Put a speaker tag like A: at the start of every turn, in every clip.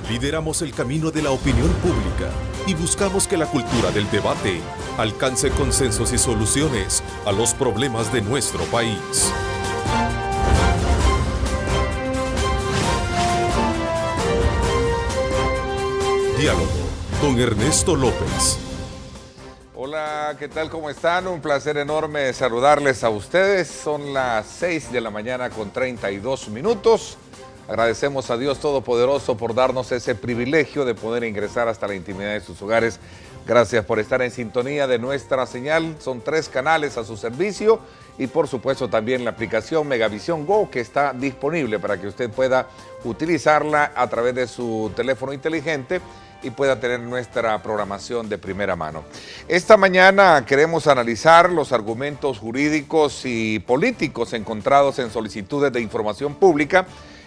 A: Lideramos el camino de la opinión pública y buscamos que la cultura del debate alcance consensos y soluciones a los problemas de nuestro país. Diálogo con Ernesto López.
B: Hola, ¿qué tal? ¿Cómo están? Un placer enorme saludarles a ustedes. Son las 6 de la mañana con 32 minutos. Agradecemos a Dios Todopoderoso por darnos ese privilegio de poder ingresar hasta la intimidad de sus hogares. Gracias por estar en sintonía de nuestra señal. Son 3 canales a su servicio y por supuesto también la aplicación Megavisión Go, que está disponible para que usted pueda utilizarla a través de su teléfono inteligente y pueda tener nuestra programación de primera mano. Esta mañana queremos analizar los argumentos jurídicos y políticos encontrados en solicitudes de información pública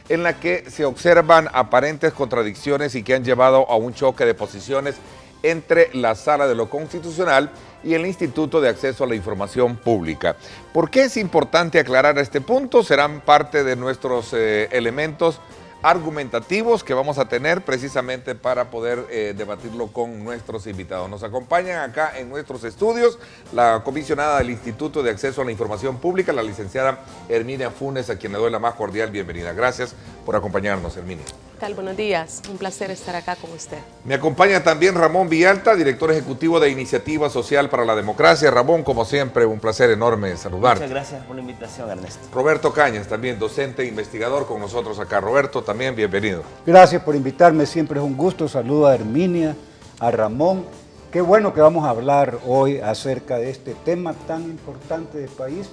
B: en la que se observan aparentes contradicciones y que han llevado a un choque de posiciones entre la Sala de lo Constitucional y el Instituto de Acceso a la Información Pública. ¿Por qué es importante aclarar este punto? Serán parte de nuestros elementos argumentativos que vamos a tener precisamente para poder debatirlo con nuestros invitados. Nos acompañan acá en nuestros estudios la comisionada del Instituto de Acceso a la Información Pública, la licenciada Herminia Funes, a quien le doy la más cordial bienvenida. Gracias por acompañarnos, Herminia.
C: ¿Qué tal? Buenos días, un placer estar acá con usted.
B: Me acompaña también Ramón Villalta, director ejecutivo de Iniciativa Social para la Democracia. Ramón, como siempre, un placer enorme saludarte.
D: Muchas gracias por la invitación, Ernesto.
B: Roberto Cañas, también docente e investigador con nosotros acá. Roberto, también bienvenido.
E: Gracias por invitarme, siempre es un gusto. Saludo a Herminia, a Ramón. Qué bueno que vamos a hablar hoy acerca de este tema tan importante del país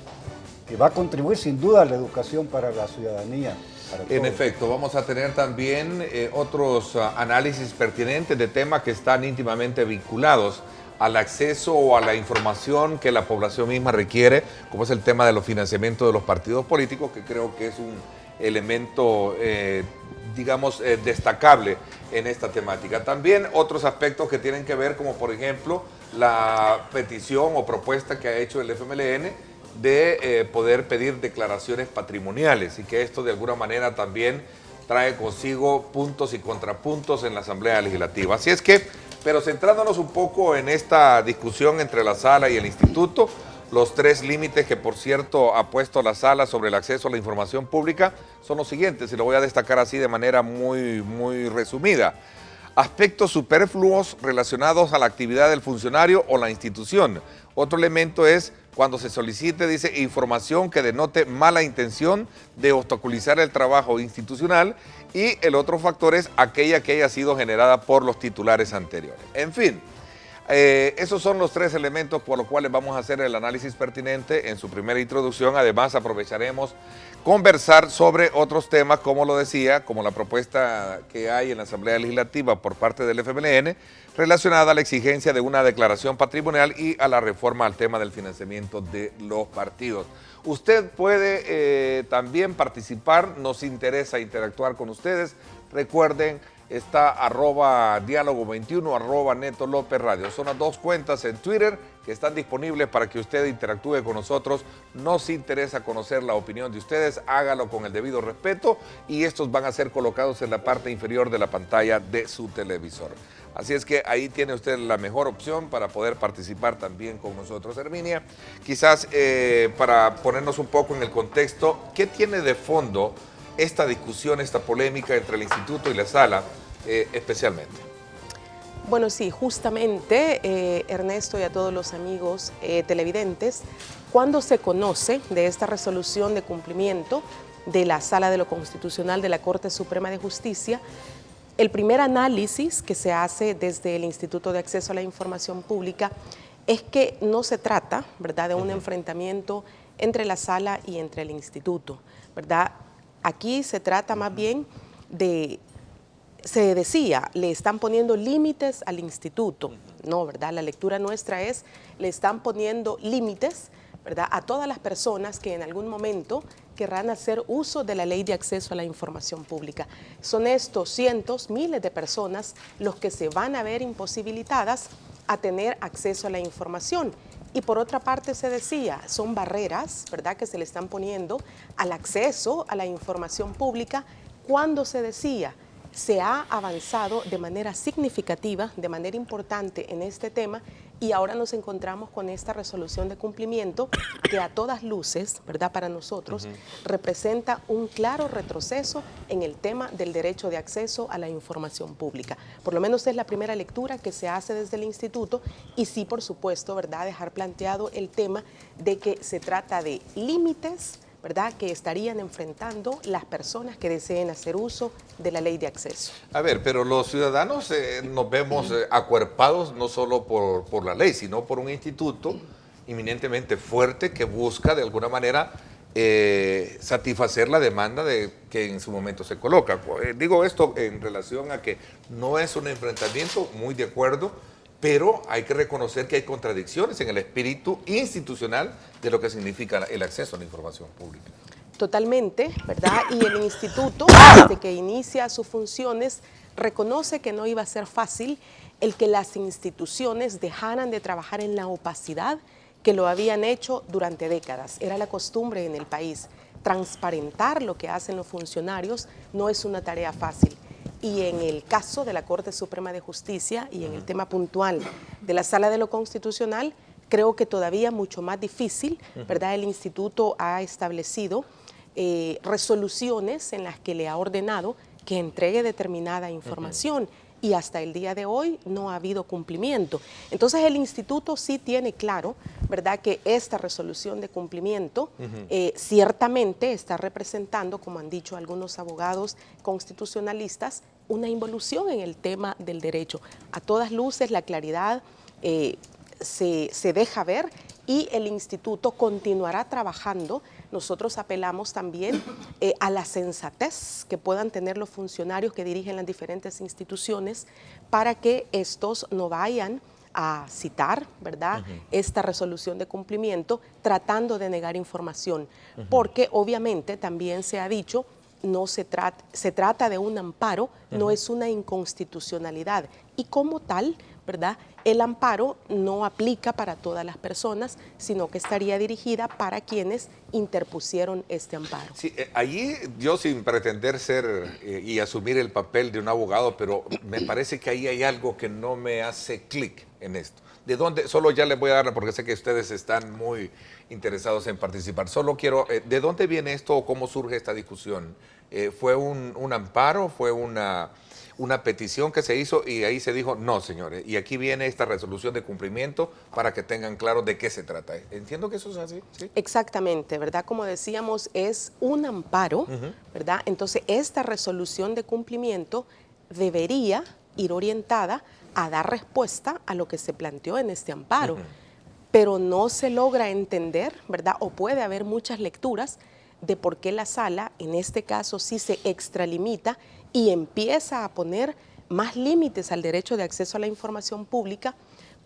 E: que va a contribuir sin duda a la educación para la ciudadanía.
B: En efecto, vamos a tener también otros análisis pertinentes de temas que están íntimamente vinculados al acceso o a la información que la población misma requiere, como es el tema de los financiamientos de los partidos políticos, que creo que es un elemento, destacable en esta temática. También otros aspectos que tienen que ver, como por ejemplo, la petición o propuesta que ha hecho el FMLN de poder pedir declaraciones patrimoniales y que esto de alguna manera también trae consigo puntos y contrapuntos en la Asamblea Legislativa. Así es que, pero centrándonos un poco en esta discusión entre la Sala y el Instituto, los 3 límites que por cierto ha puesto la Sala sobre el acceso a la información pública son los siguientes, y lo voy a destacar así de manera muy resumida. Aspectos superfluos relacionados a la actividad del funcionario o la institución. Otro elemento es cuando se solicite, dice, información que denote mala intención de obstaculizar el trabajo institucional, y el otro factor es aquella que haya sido generada por los titulares anteriores. En fin, esos son los 3 elementos por los cuales vamos a hacer el análisis pertinente en su primera introducción. Además, aprovecharemos conversar sobre otros temas, como lo decía, como la propuesta que hay en la Asamblea Legislativa por parte del FMLN, relacionada a la exigencia de una declaración patrimonial y a la reforma al tema del financiamiento de los partidos. Usted puede también participar, nos interesa interactuar con ustedes. Recuerden, está @diálogo21, @Neto López Radio. Son las 2 cuentas en Twitter que están disponibles para que usted interactúe con nosotros. Nos interesa conocer la opinión de ustedes, hágalo con el debido respeto y estos van a ser colocados en la parte inferior de la pantalla de su televisor. Así es que ahí tiene usted la mejor opción para poder participar también con nosotros. Herminia, quizás para ponernos un poco en el contexto, ¿qué tiene de fondo esta discusión, esta polémica entre el Instituto y la Sala especialmente?
C: Bueno, sí, justamente, Ernesto y a todos los amigos televidentes, cuando se conoce de esta resolución de cumplimiento de la Sala de lo Constitucional de la Corte Suprema de Justicia, el primer análisis que se hace desde el Instituto de Acceso a la Información Pública es que no se trata, ¿verdad?, de un enfrentamiento entre la Sala y entre el Instituto, ¿verdad? Aquí se trata más bien de, se decía, le están poniendo límites al instituto. No, ¿verdad? La lectura nuestra es, le están poniendo límites, ¿verdad?, a todas las personas que en algún momento querrán hacer uso de la Ley de Acceso a la Información Pública. Son estos cientos, miles de personas los que se van a ver imposibilitadas a tener acceso a la información. Y por otra parte se decía, son barreras, ¿verdad?, que se le están poniendo al acceso a la información pública, cuando se decía se ha avanzado de manera significativa, de manera importante en este tema, y ahora nos encontramos con esta resolución de cumplimiento que a todas luces, ¿verdad?, para nosotros, representa un claro retroceso en el tema del derecho de acceso a la información pública. Por lo menos es la primera lectura que se hace desde el instituto, y sí, por supuesto, ¿verdad?, dejar planteado el tema de que se trata de límites, ¿verdad?, que estarían enfrentando las personas que deseen hacer uso de la ley de acceso.
B: A ver, pero los ciudadanos nos vemos acuerpados no solo por la ley, sino por un instituto eminentemente fuerte que busca de alguna manera satisfacer la demanda que en su momento se coloca. Digo esto en relación a que no es un enfrentamiento, muy de acuerdo, pero hay que reconocer que hay contradicciones en el espíritu institucional de lo que significa el acceso a la información pública.
C: Totalmente, ¿verdad? Y el instituto, desde que inicia sus funciones, reconoce que no iba a ser fácil el que las instituciones dejaran de trabajar en la opacidad que lo habían hecho durante décadas. Era la costumbre en el país. Transparentar lo que hacen los funcionarios no es una tarea fácil. Y en el caso de la Corte Suprema de Justicia y en el tema puntual de la Sala de lo Constitucional, creo que todavía mucho más difícil, ¿verdad? El instituto ha establecido resoluciones en las que le ha ordenado que entregue determinada información, y hasta el día de hoy no ha habido cumplimiento. Entonces el instituto sí tiene claro, ¿verdad?, que esta resolución de cumplimiento ciertamente está representando, como han dicho algunos abogados constitucionalistas, una involución en el tema del derecho. A todas luces la claridad se deja ver, y el instituto continuará trabajando. Nosotros apelamos también a la sensatez que puedan tener los funcionarios que dirigen las diferentes instituciones para que estos no vayan a citar, ¿verdad?, esta resolución de cumplimiento tratando de negar información, porque obviamente también se ha dicho, no se trata de un amparo, no es una inconstitucionalidad, y como tal, ¿verdad?, el amparo no aplica para todas las personas, sino que estaría dirigida para quienes interpusieron este amparo.
B: Sí, allí yo, sin pretender ser y asumir el papel de un abogado, pero me parece que ahí hay algo que no me hace clic en esto. ¿De dónde? Solo ya les voy a dar, porque sé que ustedes están muy interesados en participar. Solo quiero, ¿de dónde viene esto o cómo surge esta discusión? ¿Fue un amparo? ¿Fue una petición que se hizo y ahí se dijo, no, señores, y aquí viene esta resolución de cumplimiento para que tengan claro de qué se trata? Entiendo que eso es así, ¿sí?
C: Exactamente, ¿verdad? Como decíamos, es un amparo, ¿verdad? Entonces, esta resolución de cumplimiento debería ir orientada a dar respuesta a lo que se planteó en este amparo, pero no se logra entender, ¿verdad? O puede haber muchas lecturas de por qué la sala, en este caso, sí se extralimita y empieza a poner más límites al derecho de acceso a la información pública,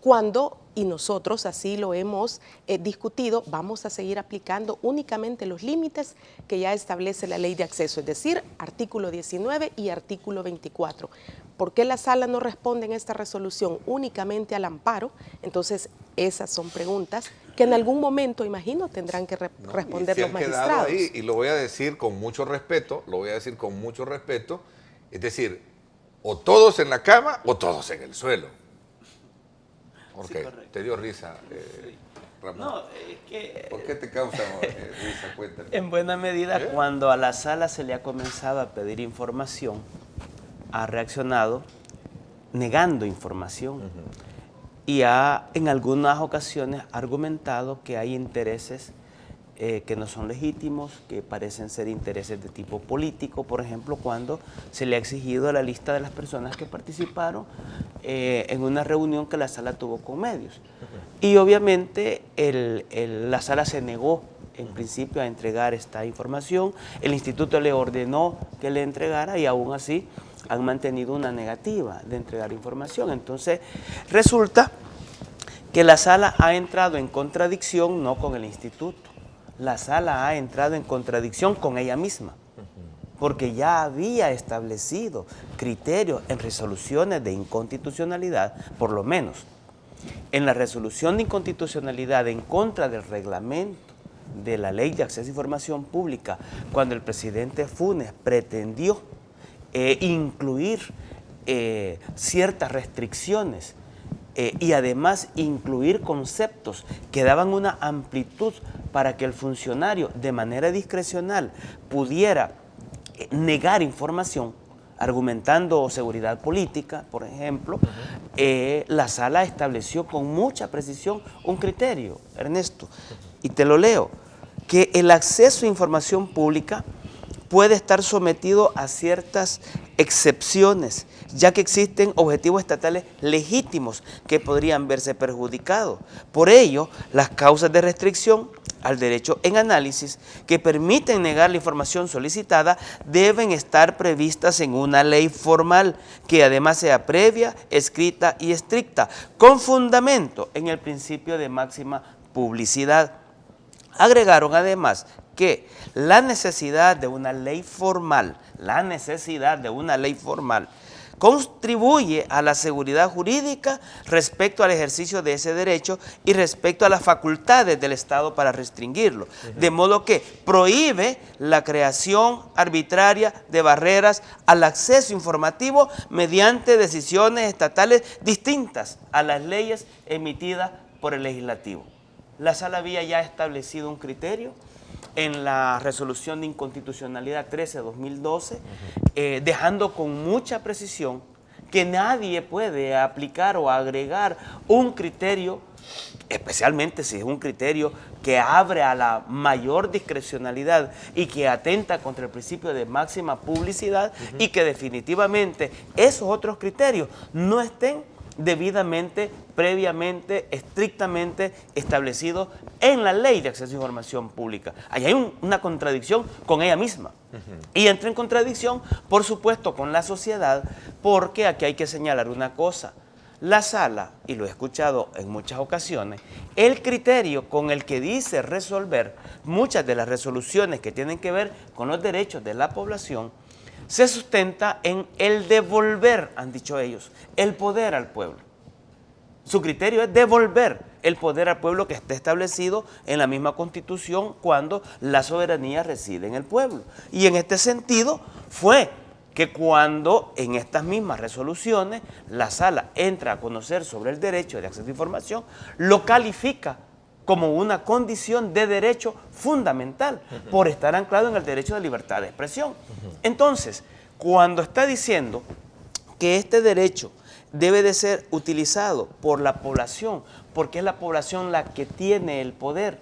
C: cuando, y nosotros así lo hemos discutido, vamos a seguir aplicando únicamente los límites que ya establece la ley de acceso, es decir, artículo 19 y artículo 24. ¿Por qué la sala no responde en esta resolución únicamente al amparo? Entonces, esas son preguntas que en algún momento, imagino, tendrán que responder los magistrados.
B: Ahí, y lo voy a decir con mucho respeto, es decir, o todos en la cama o todos en el suelo.
D: Sí,
B: correcto. ¿Te dio risa, Ramón?
D: No, es que...
B: ¿Por qué te causa risa? Cuéntame.
D: En buena medida, cuando a la sala se le ha comenzado a pedir información, ha reaccionado negando información y ha en algunas ocasiones argumentado que hay intereses que no son legítimos, que parecen ser intereses de tipo político, por ejemplo, cuando se le ha exigido la lista de las personas que participaron en una reunión que la sala tuvo con medios. Y obviamente la sala se negó en principio a entregar esta información, el instituto le ordenó que le entregara y aún así han mantenido una negativa de entregar información. Entonces resulta que la sala ha entrado en contradicción no con el instituto, la sala ha entrado en contradicción con ella misma, porque ya había establecido criterios en resoluciones de inconstitucionalidad, por lo menos en la resolución de inconstitucionalidad en contra del reglamento de la Ley de Acceso a Información Pública, cuando el presidente Funes pretendió incluir ciertas restricciones y además incluir conceptos que daban una amplitud para que el funcionario de manera discrecional pudiera negar información, argumentando seguridad política, por ejemplo, la sala estableció con mucha precisión un criterio, Ernesto, y te lo leo, que el acceso a información pública puede estar sometido a ciertas excepciones, ya que existen objetivos estatales legítimos que podrían verse perjudicados. Por ello, las causas de restricción al derecho en análisis que permiten negar la información solicitada deben estar previstas en una ley formal que además sea previa, escrita y estricta, con fundamento en el principio de máxima publicidad. Agregaron además que la necesidad de una ley formal, contribuye a la seguridad jurídica respecto al ejercicio de ese derecho y respecto a las facultades del Estado para restringirlo. De modo que prohíbe la creación arbitraria de barreras al acceso informativo mediante decisiones estatales distintas a las leyes emitidas por el legislativo. La sala había ya establecido un criterio en la resolución de inconstitucionalidad 13-2012, dejando con mucha precisión que nadie puede aplicar o agregar un criterio, especialmente si es un criterio que abre a la mayor discrecionalidad y que atenta contra el principio de máxima publicidad, y que definitivamente esos otros criterios no estén debidamente, previamente, estrictamente establecido en la ley de acceso a información pública. Ahí hay una contradicción con ella misma. Y entra en contradicción, por supuesto, con la sociedad, porque aquí hay que señalar una cosa. La sala, y lo he escuchado en muchas ocasiones, el criterio con el que dice resolver muchas de las resoluciones que tienen que ver con los derechos de la población, se sustenta en el devolver, han dicho ellos, el poder al pueblo. Su criterio es devolver el poder al pueblo que está establecido en la misma Constitución cuando la soberanía reside en el pueblo. Y en este sentido fue que cuando en estas mismas resoluciones la sala entra a conocer sobre el derecho de acceso a información, lo califica como una condición de derecho fundamental por estar anclado en el derecho de libertad de expresión. Entonces, cuando está diciendo que este derecho debe de ser utilizado por la población, porque es la población la que tiene el poder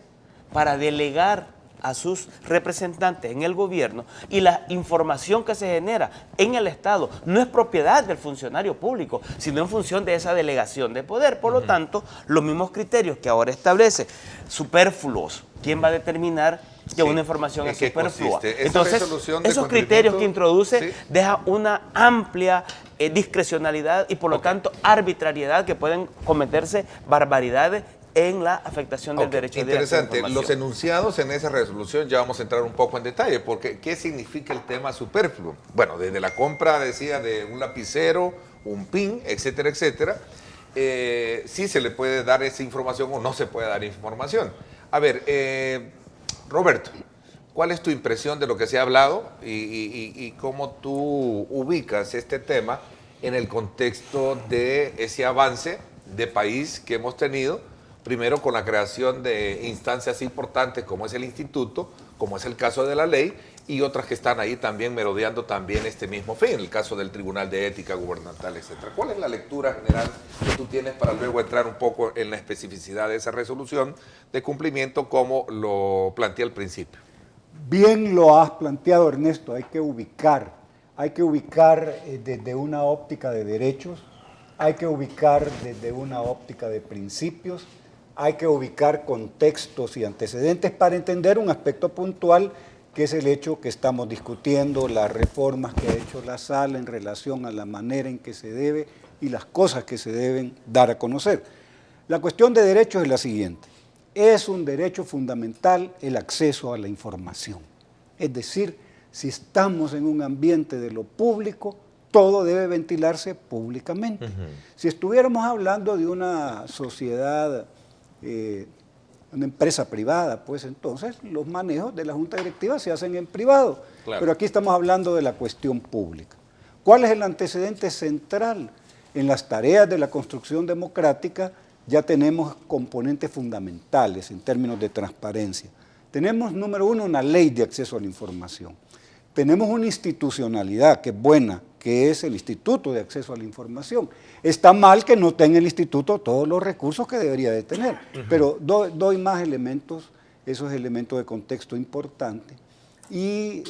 D: para delegar a sus representantes en el gobierno, y la información que se genera en el Estado no es propiedad del funcionario público, sino en función de esa delegación de poder. Por lo tanto, los mismos criterios que ahora establece, superfluos, ¿quién va a determinar que una información es superflua? Entonces, esos criterios que introduce deja una amplia discrecionalidad y por lo tanto arbitrariedad, que pueden cometerse barbaridades en la afectación del derecho de acceso a la información.
B: Los enunciados en esa resolución, ya vamos a entrar un poco en detalle, porque ¿qué significa el tema superfluo? Bueno, desde la compra, decía, de un lapicero, un pin, etcétera, etcétera, sí se le puede dar esa información o no se puede dar información. A ver, Roberto, ¿cuál es tu impresión de lo que se ha hablado y cómo tú ubicas este tema en el contexto de ese avance de país que hemos tenido? Primero con la creación de instancias importantes como es el instituto, como es el caso de la ley, y otras que están ahí también merodeando también este mismo fin, el caso del Tribunal de Ética Gubernamental, etcétera. ¿Cuál es la lectura general que tú tienes para luego entrar un poco en la especificidad de esa resolución de cumplimiento como lo planteé al principio?
E: Bien lo has planteado, Ernesto, hay que ubicar desde una óptica de derechos, hay que ubicar desde una óptica de principios, hay que ubicar contextos y antecedentes para entender un aspecto puntual, que es el hecho que estamos discutiendo, las reformas que ha hecho la sala en relación a la manera en que se debe y las cosas que se deben dar a conocer. La cuestión de derechos es la siguiente: es un derecho fundamental el acceso a la información. Es decir, si estamos en un ambiente de lo público, todo debe ventilarse públicamente. Si estuviéramos hablando de una sociedad, una empresa privada, pues entonces los manejos de la junta directiva se hacen en privado. Claro. Pero aquí estamos hablando de la cuestión pública. ¿Cuál es el antecedente central? En las tareas de la construcción democrática ya tenemos componentes fundamentales en términos de transparencia. Tenemos, número uno, una ley de acceso a la información. Tenemos una institucionalidad que es buena, que es el Instituto de Acceso a la Información. Está mal que no tenga el instituto todos los recursos que debería de tener, pero doy más elementos, esos elementos de contexto importante. Y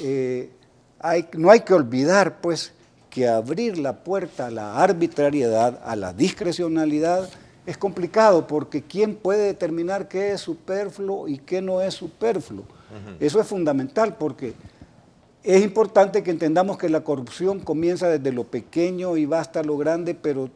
E: no hay que olvidar, pues, que abrir la puerta a la arbitrariedad, a la discrecionalidad, es complicado, porque ¿quién puede determinar qué es superfluo y qué no es superfluo? Eso es fundamental, porque es importante que entendamos que la corrupción comienza desde lo pequeño y va hasta lo grande, pero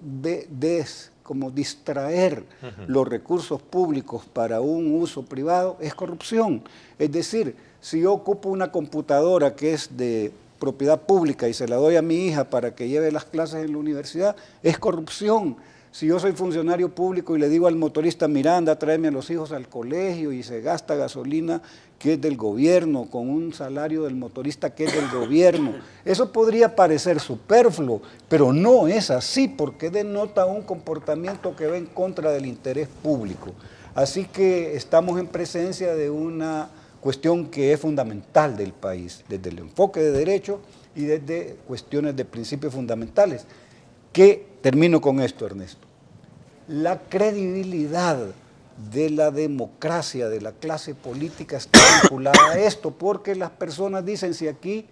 E: como distraer los recursos públicos para un uso privado es corrupción. Es decir, si yo ocupo una computadora que es de propiedad pública y se la doy a mi hija para que lleve las clases en la universidad, es corrupción. Si yo soy funcionario público y le digo al motorista, mira, anda, tráeme a los hijos al colegio, y se gasta gasolina que es del gobierno, con un salario del motorista que es del gobierno, eso podría parecer superfluo, pero no es así, porque denota un comportamiento que va en contra del interés público. Así que estamos en presencia de una cuestión que es fundamental del país, desde el enfoque de derecho y desde cuestiones de principios fundamentales. Termino con esto, Ernesto. La credibilidad de la democracia, de la clase política, está vinculada a esto, porque las personas dicen, si aquí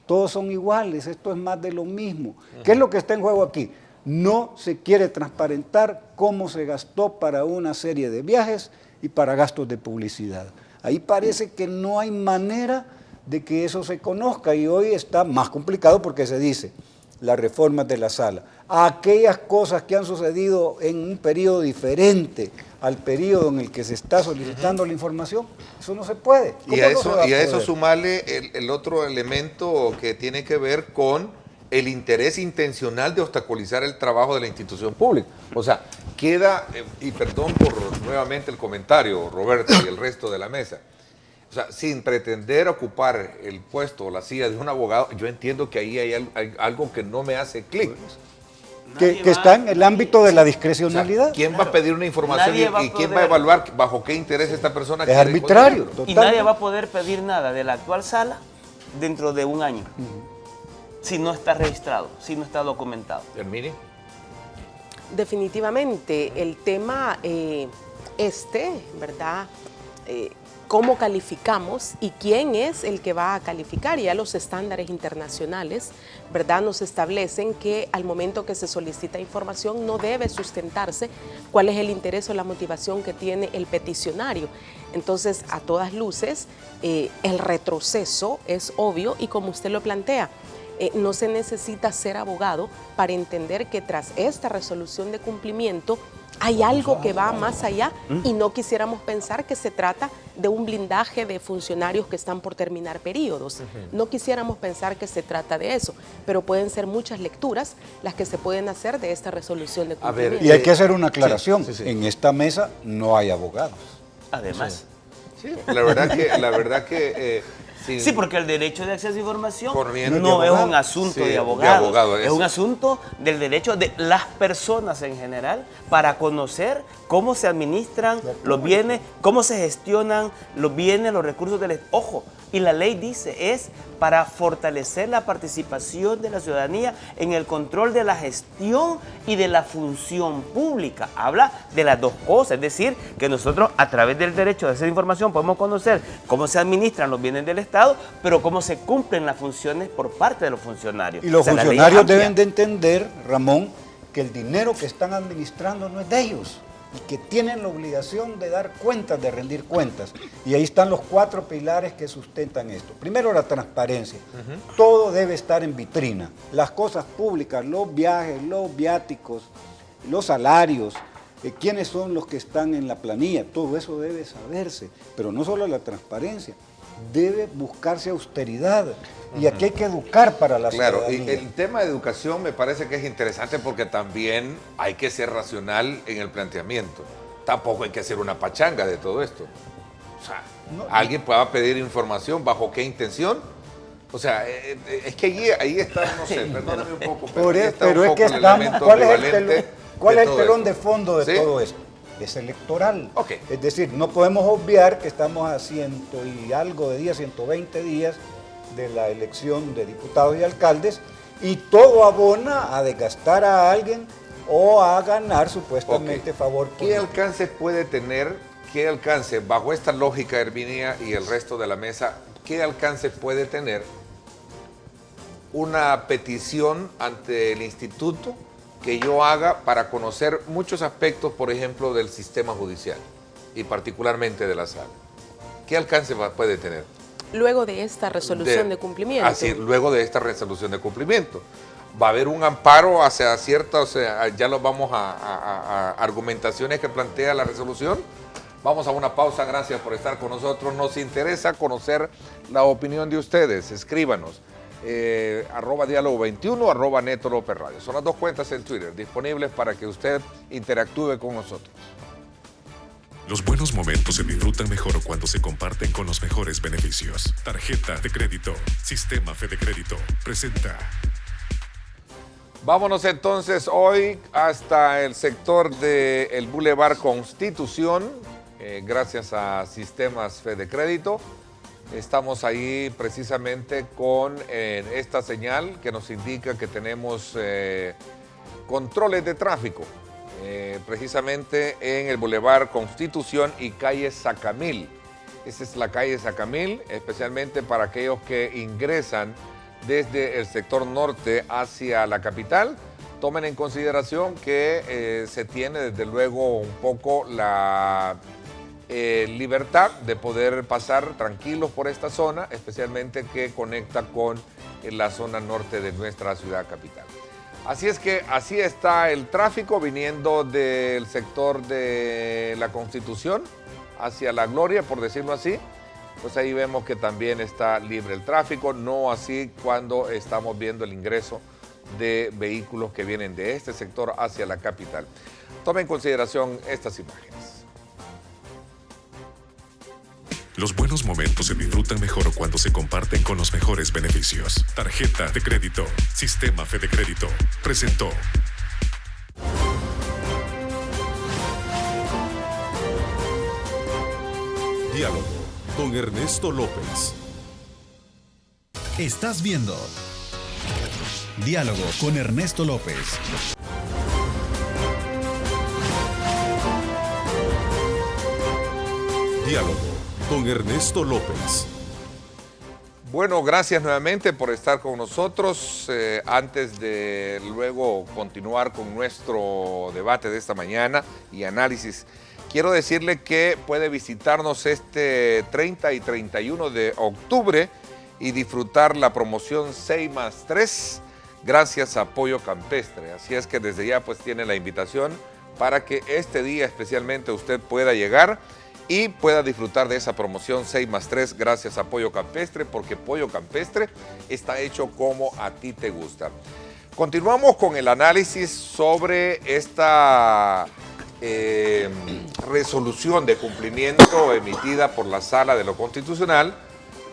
E: todos son iguales, esto es más de lo mismo. ¿Qué es lo que está en juego aquí? No se quiere transparentar cómo se gastó para una serie de viajes y para gastos de publicidad. Ahí parece que no hay manera de que eso se conozca, y hoy está más complicado porque se dice las reformas de la sala. Aquellas cosas que han sucedido en un periodo diferente al periodo en el que se está solicitando la información, eso no se puede.
B: Y a eso sumarle el otro elemento que tiene que ver con el interés intencional de obstaculizar el trabajo de la institución pública. O sea, queda, y perdón por nuevamente el comentario, Roberto, y el resto de la mesa, o sea, sin pretender ocupar el puesto o la silla de un abogado, yo entiendo que ahí hay algo que no me hace clic.
E: Que está en el ámbito de la discrecionalidad.
B: O sea, ¿quién va a pedir una información y quién va a evaluar bajo qué interés esta persona
E: es arbitrario?
D: Y nadie va a poder pedir nada de la actual sala dentro de un año, si no está registrado, si no está documentado.
B: ¿Hermini?
C: Definitivamente, el tema ¿verdad? Cómo calificamos y quién es el que va a calificar. Ya los estándares internacionales, ¿verdad?, nos establecen que al momento que se solicita información no debe sustentarse cuál es el interés o la motivación que tiene el peticionario. Entonces, a todas luces, el retroceso es obvio, y como usted lo plantea, no se necesita ser abogado para entender que tras esta resolución de cumplimiento hay algo que va más allá, y no quisiéramos pensar que se trata de un blindaje de funcionarios que están por terminar periodos. No quisiéramos pensar que se trata de eso, pero pueden ser muchas lecturas las que se pueden hacer de esta resolución de cumplimiento.
E: A ver, y hay que hacer una aclaración. En esta mesa no hay abogados.
D: Además.
B: Sí, la verdad que
D: sí, porque el derecho de acceso a información
B: corriendo
D: no es un asunto de abogados, es un
B: eso.
D: asunto del derecho de las personas en general para conocer cómo se administran los bienes, cómo se gestionan los bienes, los recursos del Estado. Ojo, y la ley dice, es para fortalecer la participación de la ciudadanía en el control de la gestión y de la función pública. Habla de las dos cosas, es decir, que nosotros a través del derecho de acceso a información podemos conocer cómo se administran los bienes del Estado, pero cómo se cumplen las funciones por parte de los funcionarios.
E: Y los funcionarios deben de entender, Ramón, que el dinero que están administrando no es de ellos, y que tienen la obligación de dar cuentas, de rendir cuentas. Y ahí están los 4 pilares que sustentan esto. Primero, la transparencia. Todo debe estar en vitrina. Las cosas públicas, los viajes, los viáticos, los salarios, quiénes son los que están en la planilla, todo eso debe saberse. Pero no solo la transparencia, debe buscarse austeridad. Y aquí hay que educar para la ciudadanía.
B: Claro, y el tema de educación me parece que es interesante, porque también hay que ser racional en el planteamiento. Tampoco hay que hacer una pachanga de todo esto. O sea, alguien pueda pedir información, ¿bajo qué intención? O sea, es que ahí está, no sé, perdóname un poco, pero,
E: Por
B: ahí
E: eso,
B: está
E: pero
B: un
E: es
B: poco
E: que
B: el
E: estamos,
B: elemento
E: ¿cuál es el
B: ambivalente
E: telón
B: de
E: de fondo de
B: ¿Sí?
E: todo esto? Es electoral.
B: Ok.
E: Es decir, no podemos obviar que estamos a 100 y algo de días, 120 días de la elección de diputados y alcaldes, y todo abona a desgastar a alguien o a ganar supuestamente
B: Ok.
E: favor
B: ¿Qué
E: político.
B: alcance puede tener, qué alcance, bajo esta lógica, Herminia y el resto de la mesa, qué alcance puede tener una petición ante el instituto que yo haga para conocer muchos aspectos, por ejemplo, del sistema judicial y particularmente de la sala? ¿Qué alcance puede tener?
C: Luego de esta resolución de cumplimiento.
B: Así, luego de esta resolución de cumplimiento. Va a haber un amparo hacia ciertas, o sea, ya lo vamos a argumentaciones que plantea la resolución. Vamos a una pausa, gracias por estar con nosotros. Nos interesa conocer la opinión de ustedes. Escríbanos. @diálogo21, @Neto López Radio. Son las dos cuentas en Twitter disponibles para que usted interactúe con nosotros.
A: Los buenos momentos se disfrutan mejor cuando se comparten con los mejores beneficios. Tarjeta de crédito. Sistema Fede Crédito presenta.
B: Vámonos entonces hoy hasta el sector del Boulevard Constitución, gracias a Sistemas Fede Crédito. Estamos ahí precisamente con esta señal que nos indica que tenemos controles de tráfico, precisamente en el Boulevard Constitución y calle Sacamil. Esa es la calle Sacamil, especialmente para aquellos que ingresan desde el sector norte hacia la capital. Tomen en consideración que se tiene desde luego un poco la libertad de poder pasar tranquilos por esta zona, especialmente que conecta con la zona norte de nuestra ciudad capital. Así es que así está el tráfico viniendo del sector de la Constitución hacia la Gloria, por decirlo así. Pues ahí vemos que también está libre el tráfico, no así cuando estamos viendo el ingreso de vehículos que vienen de este sector hacia la capital. Tome en consideración estas imágenes.
A: Los buenos momentos se disfrutan mejor cuando se comparten con los mejores beneficios. Tarjeta de crédito. Sistema Fede Crédito presentó. Diálogo con Ernesto López.
F: Estás viendo Diálogo con Ernesto López.
A: Diálogo con Ernesto López.
B: Bueno, gracias nuevamente por estar con nosotros. Antes de luego continuar con nuestro debate de esta mañana y análisis, quiero decirle que puede visitarnos este 30 y 31 de octubre y disfrutar la promoción 6+3 gracias a Pollo Campestre. Así es que desde ya pues tiene la invitación para que este día especialmente usted pueda llegar y pueda disfrutar de esa promoción 6+3 gracias a Pollo Campestre, porque Pollo Campestre está hecho como a ti te gusta. Continuamos con el análisis sobre esta resolución de cumplimiento emitida por la Sala de lo Constitucional,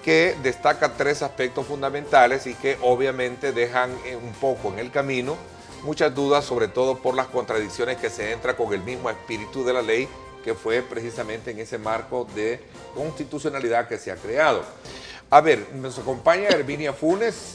B: que destaca tres aspectos fundamentales y que obviamente dejan un poco en el camino muchas dudas, sobre todo por las contradicciones que se entra con el mismo espíritu de la ley, que fue precisamente en ese marco de constitucionalidad que se ha creado. A ver, nos acompaña Herminia Funes,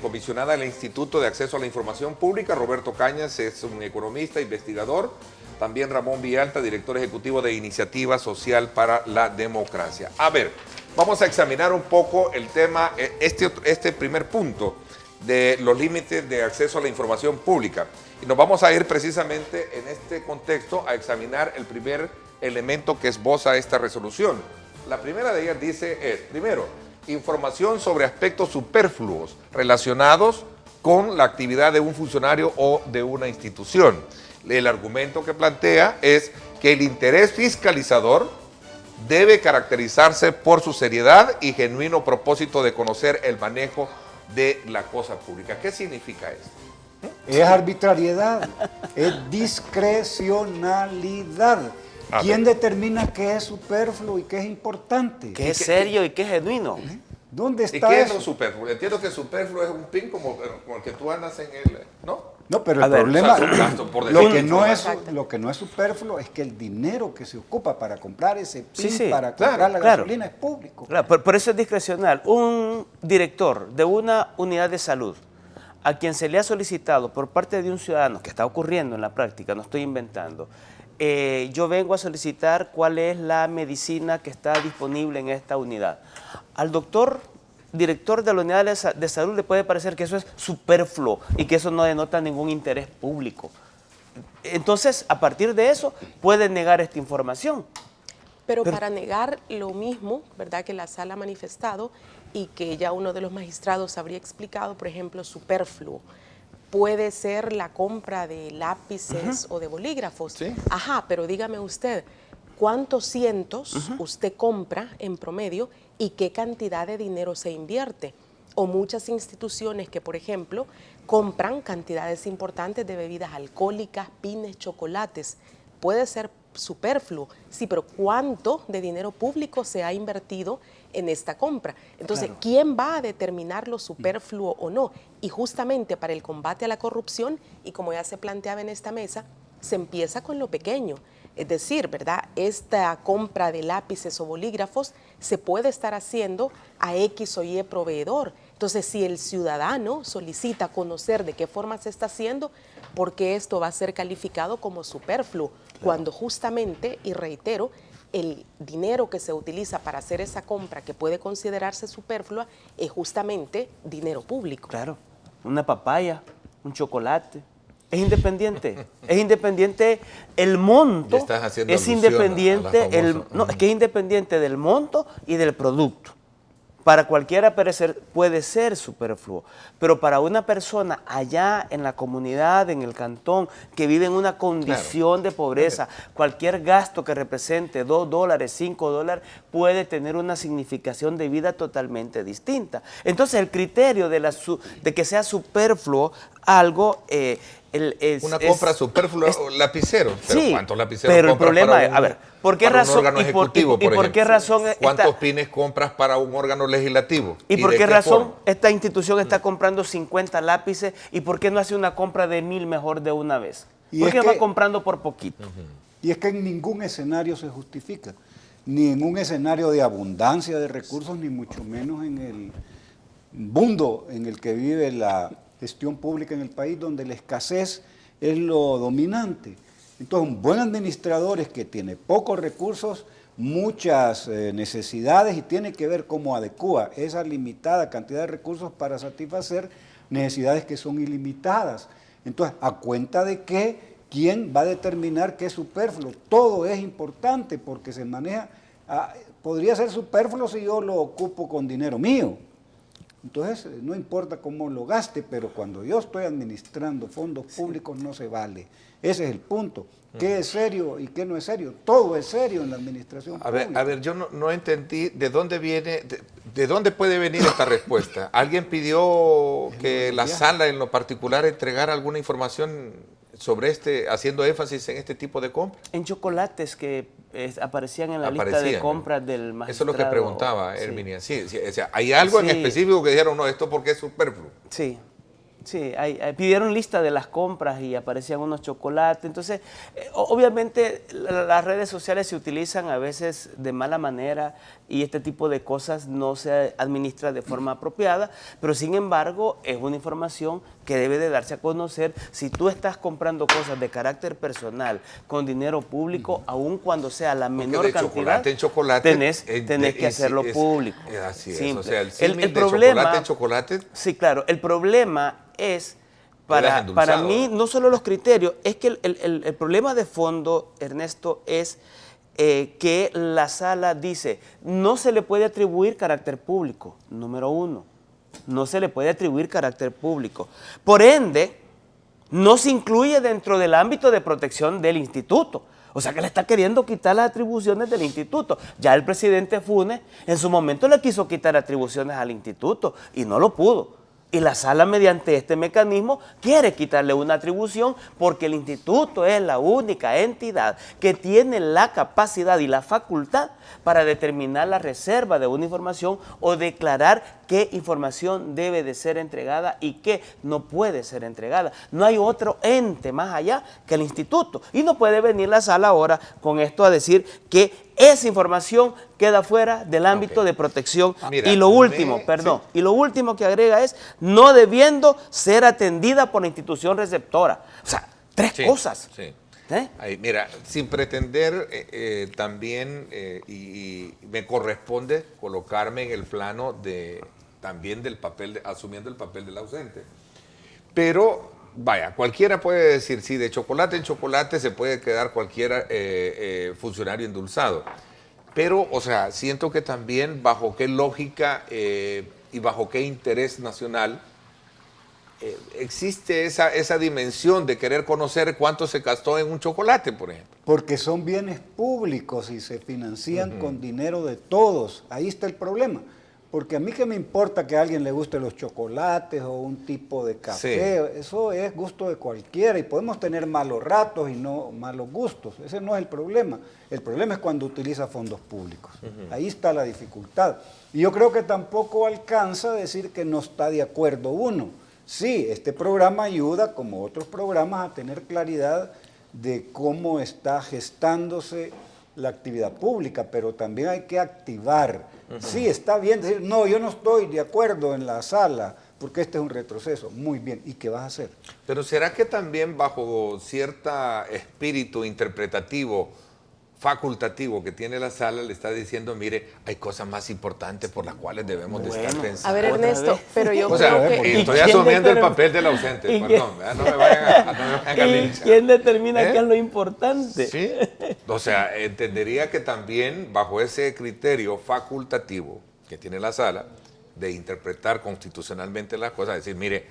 B: comisionada del Instituto de Acceso a la Información Pública. Roberto Cañas es un economista, investigador. También Ramón Villalta, director ejecutivo de Iniciativa Social para la Democracia. A ver, vamos a examinar un poco el tema, este primer punto de los límites de acceso a la información pública. Y nos vamos a ir precisamente en este contexto a examinar el primer elemento que esboza esta resolución. La primera de ellas dice primero, información sobre aspectos superfluos relacionados con la actividad de un funcionario o de una institución. El argumento que plantea es que el interés fiscalizador debe caracterizarse por su seriedad y genuino propósito de conocer el manejo de la cosa pública. ¿Qué significa esto?
E: Es arbitrariedad, es discrecionalidad. ¿Quién determina qué es superfluo y qué es importante?
D: ¿Qué es serio y qué es genuino?
E: ¿Dónde
B: ¿Y
E: está
B: qué es
E: eso?
B: lo superfluo? Entiendo que superfluo es un pin como el que tú andas en el... ¿no?
E: No, pero
D: A
E: el
D: ver,
E: problema,
B: o sea, es un gasto, por
E: lo,
B: decir
E: que no es,
C: Exacto.
E: lo que no es superfluo es que el dinero que se ocupa para comprar ese PIN,
D: Sí,
E: para
B: claro,
E: comprar la
D: claro.
E: gasolina es público.
D: Claro, por eso es discrecional. Un director de una unidad de salud a quien se le ha solicitado por parte de un ciudadano, que está ocurriendo en la práctica, no estoy inventando, yo vengo a solicitar cuál es la medicina que está disponible en esta unidad. Al doctor director de la unidad de salud le puede parecer que eso es superfluo y que eso no denota ningún interés público. Entonces, a partir de eso, puede negar esta información.
C: Pero para negar lo mismo, ¿verdad?, que la sala ha manifestado y que ya uno de los magistrados habría explicado, por ejemplo, superfluo, puede ser la compra de lápices o de bolígrafos.
B: Sí.
C: Ajá, pero dígame usted, ¿cuántos cientos usted compra en promedio y qué cantidad de dinero se invierte? O muchas instituciones que, por ejemplo, compran cantidades importantes de bebidas alcohólicas, pines, chocolates. Puede ser superfluo, sí, pero ¿cuánto de dinero público se ha invertido en esta compra? Entonces,
D: Claro.
C: ¿quién va a determinar lo superfluo o no? Y justamente para el combate a la corrupción, y como ya se planteaba en esta mesa, se empieza con lo pequeño. Es decir, ¿verdad?, esta compra de lápices o bolígrafos se puede estar haciendo a X o Y proveedor. Entonces, si el ciudadano solicita conocer de qué forma se está haciendo, ¿por qué esto va a ser calificado como superfluo? Cuando justamente, y reitero, el dinero que se utiliza para hacer esa compra que puede considerarse superflua es justamente dinero público.
D: Claro, una papaya, un chocolate. Es independiente el monto,
B: Ya estás haciendo
D: es
B: alusión a
D: independiente
B: la
D: el,
B: famosa-
D: no, es que es independiente del monto y del producto. Para cualquiera puede ser superfluo, pero para una persona allá en la comunidad, en el cantón, que vive en una condición de pobreza, cualquier gasto que represente $2, $5, puede tener una significación de vida totalmente distinta. Entonces, el criterio de que sea superfluo algo...
B: Una compra superflua, lapicero. Pero
D: sí,
B: ¿cuántos lapiceros
D: pero el
B: compras
D: problema
B: para
D: es, a ver, ¿por qué
B: para
D: razón-
B: un órgano
D: y por-
B: ejecutivo,
D: y por qué
B: ejemplo?
D: razón
B: ¿Cuántos
D: esta-
B: pines compras para un órgano legislativo?
D: ¿Y por
B: de
D: qué razón
B: forma?
D: esta institución está comprando 50 lápices y por qué no hace una compra de 1000 mejor de una vez?
E: Y
D: ¿Por
E: es
D: qué va
E: que-
D: comprando por poquito?
E: Y es que en ningún escenario se justifica, ni en un escenario de abundancia de recursos, ni mucho menos en el mundo en el que vive la gestión pública en el país, donde la escasez es lo dominante. Entonces, un buen administrador es que tiene pocos recursos, muchas necesidades y tiene que ver cómo adecua esa limitada cantidad de recursos para satisfacer necesidades que son ilimitadas. Entonces, ¿a cuenta de qué? ¿Quién va a determinar qué es superfluo? Todo es importante porque se maneja, podría ser superfluo si yo lo ocupo con dinero mío. Entonces, no importa cómo lo gaste, pero cuando yo estoy administrando fondos públicos no se vale. Ese es el punto. ¿Qué es serio y qué no es serio? Todo es serio en la administración pública.
B: A ver, yo no entendí de dónde viene, de dónde puede venir esta respuesta. ¿Alguien pidió que la sala en lo particular entregara alguna información sobre haciendo énfasis en este tipo de compras?
D: En chocolates que aparecían en la lista de
B: Aparecían,
D: compras
B: ¿no?
D: del magistrado.
B: Eso es lo que preguntaba
D: Sí.
B: Herminia. Sí, o sea, ¿hay algo en
D: Sí.
B: específico que dijeron, no, esto porque es superfluo?
D: Sí, pidieron lista de las compras y aparecían unos chocolates. Entonces, obviamente las redes sociales se utilizan a veces de mala manera y este tipo de cosas no se administra de forma apropiada, pero sin embargo es una información que debe de darse a conocer. Si tú estás comprando cosas de carácter personal con dinero público, aun cuando sea la menor
B: de
D: cantidad,
B: chocolate en chocolate,
D: tenés que hacerlo público.
B: Así es,
D: Simple.
B: o sea, el símil de
D: problema,
B: chocolate en chocolate.
D: Sí, claro, el problema es,
B: Quedas
D: para
B: endulzado.
D: mí, no solo los criterios, es que el problema de fondo, Ernesto, es que la sala dice, no se le puede atribuir carácter público, número uno, no se le puede atribuir carácter público. Por ende, no se incluye dentro del ámbito de protección del instituto. O sea que le está queriendo quitar las atribuciones del instituto. Ya el presidente Funes en su momento le quiso quitar atribuciones al instituto y no lo pudo. Y la sala, mediante este mecanismo, quiere quitarle una atribución porque el instituto es la única entidad que tiene la capacidad y la facultad para determinar la reserva de una información o declarar qué información debe de ser entregada y qué no puede ser entregada. No hay otro ente más allá que el instituto. Y no puede venir la sala ahora con esto a decir que esa información queda fuera del ámbito de protección.
B: Mira,
D: y lo último, y lo último que agrega es no debiendo ser atendida por la institución receptora. O sea, tres cosas.
B: Sí. Ahí, mira, sin pretender también, y me corresponde colocarme en el plano también del papel, asumiendo el papel del ausente. Pero, vaya, cualquiera puede decir, sí, de chocolate en chocolate se puede quedar cualquier funcionario endulzado. Pero, o sea, siento que también bajo qué lógica y bajo qué interés nacional existe esa dimensión de querer conocer cuánto se gastó en un chocolate, por ejemplo.
E: Porque son bienes públicos y se financian con dinero de todos. Ahí está el problema. Porque a mí que me importa que a alguien le guste los chocolates o un tipo de café, eso es gusto de cualquiera y podemos tener malos ratos y no malos gustos. Ese no es el problema. El problema es cuando utiliza fondos públicos. Ahí está la dificultad. Y yo creo que tampoco alcanza a decir que no está de acuerdo uno. Sí, este programa ayuda, como otros programas, a tener claridad de cómo está gestándose la actividad pública, pero también hay que activar. Sí, está bien decir, no, yo no estoy de acuerdo en la sala, porque este es un retroceso. Muy bien, ¿y qué vas a hacer?
B: Pero ¿será que también bajo cierto espíritu interpretativo, facultativo que tiene la sala, le está diciendo, mire, hay cosas más importantes por las cuales debemos de estar pensando?
C: A ver, Ernesto, pero yo
B: o sea,
C: creo que...
B: estoy asumiendo el papel del ausente, perdón, no me vayan a linchar.
D: ¿Quién determina qué es lo importante?
B: Sí, o sea, entendería que también bajo ese criterio facultativo que tiene la sala, de interpretar constitucionalmente las cosas, decir, mire,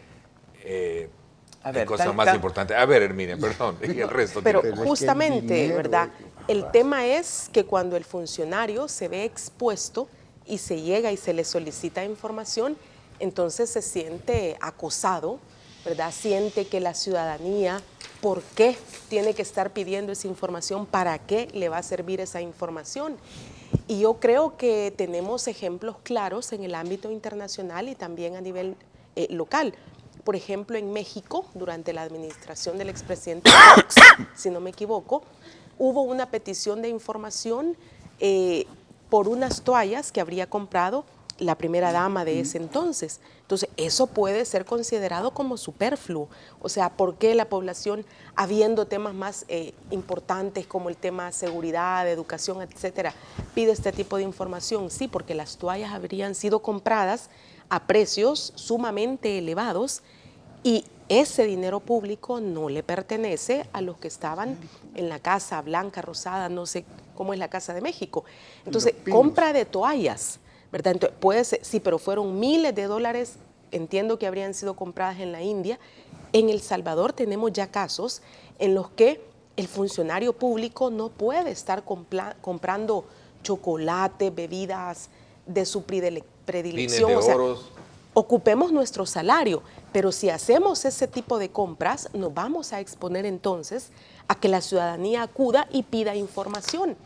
B: hay cosas más importantes. A ver, Herminia, perdón, y el resto.
C: Pero justamente, ¿verdad? El tema es que cuando el funcionario se ve expuesto y se llega y se le solicita información, entonces se siente acosado, ¿verdad? Siente que la ciudadanía, ¿por qué tiene que estar pidiendo esa información? ¿Para qué le va a servir esa información? Y yo creo que tenemos ejemplos claros en el ámbito internacional y también a nivel local. Por ejemplo, en México, durante la administración del expresidente Fox, si no me equivoco, hubo una petición de información por unas toallas que habría comprado la primera dama de ese entonces. Entonces, eso puede ser considerado como superfluo. O sea, ¿por qué la población, habiendo temas más importantes como el tema de seguridad, de educación, etcétera, pide este tipo de información? Sí, porque las toallas habrían sido compradas a precios sumamente elevados y ese dinero público no le pertenece a los que estaban en la Casa Blanca, Rosada, no sé cómo es la Casa de México. Entonces, compra de toallas, ¿verdad? Entonces, puede ser, sí, pero fueron miles de dólares, entiendo que habrían sido compradas en la India. En El Salvador tenemos ya casos en los que el funcionario público no puede estar comprando chocolate, bebidas de su predilección.
B: Pines de oros.
C: Ocupemos nuestro salario, pero si hacemos ese tipo de compras, nos vamos a exponer entonces a que la ciudadanía acuda y pida información.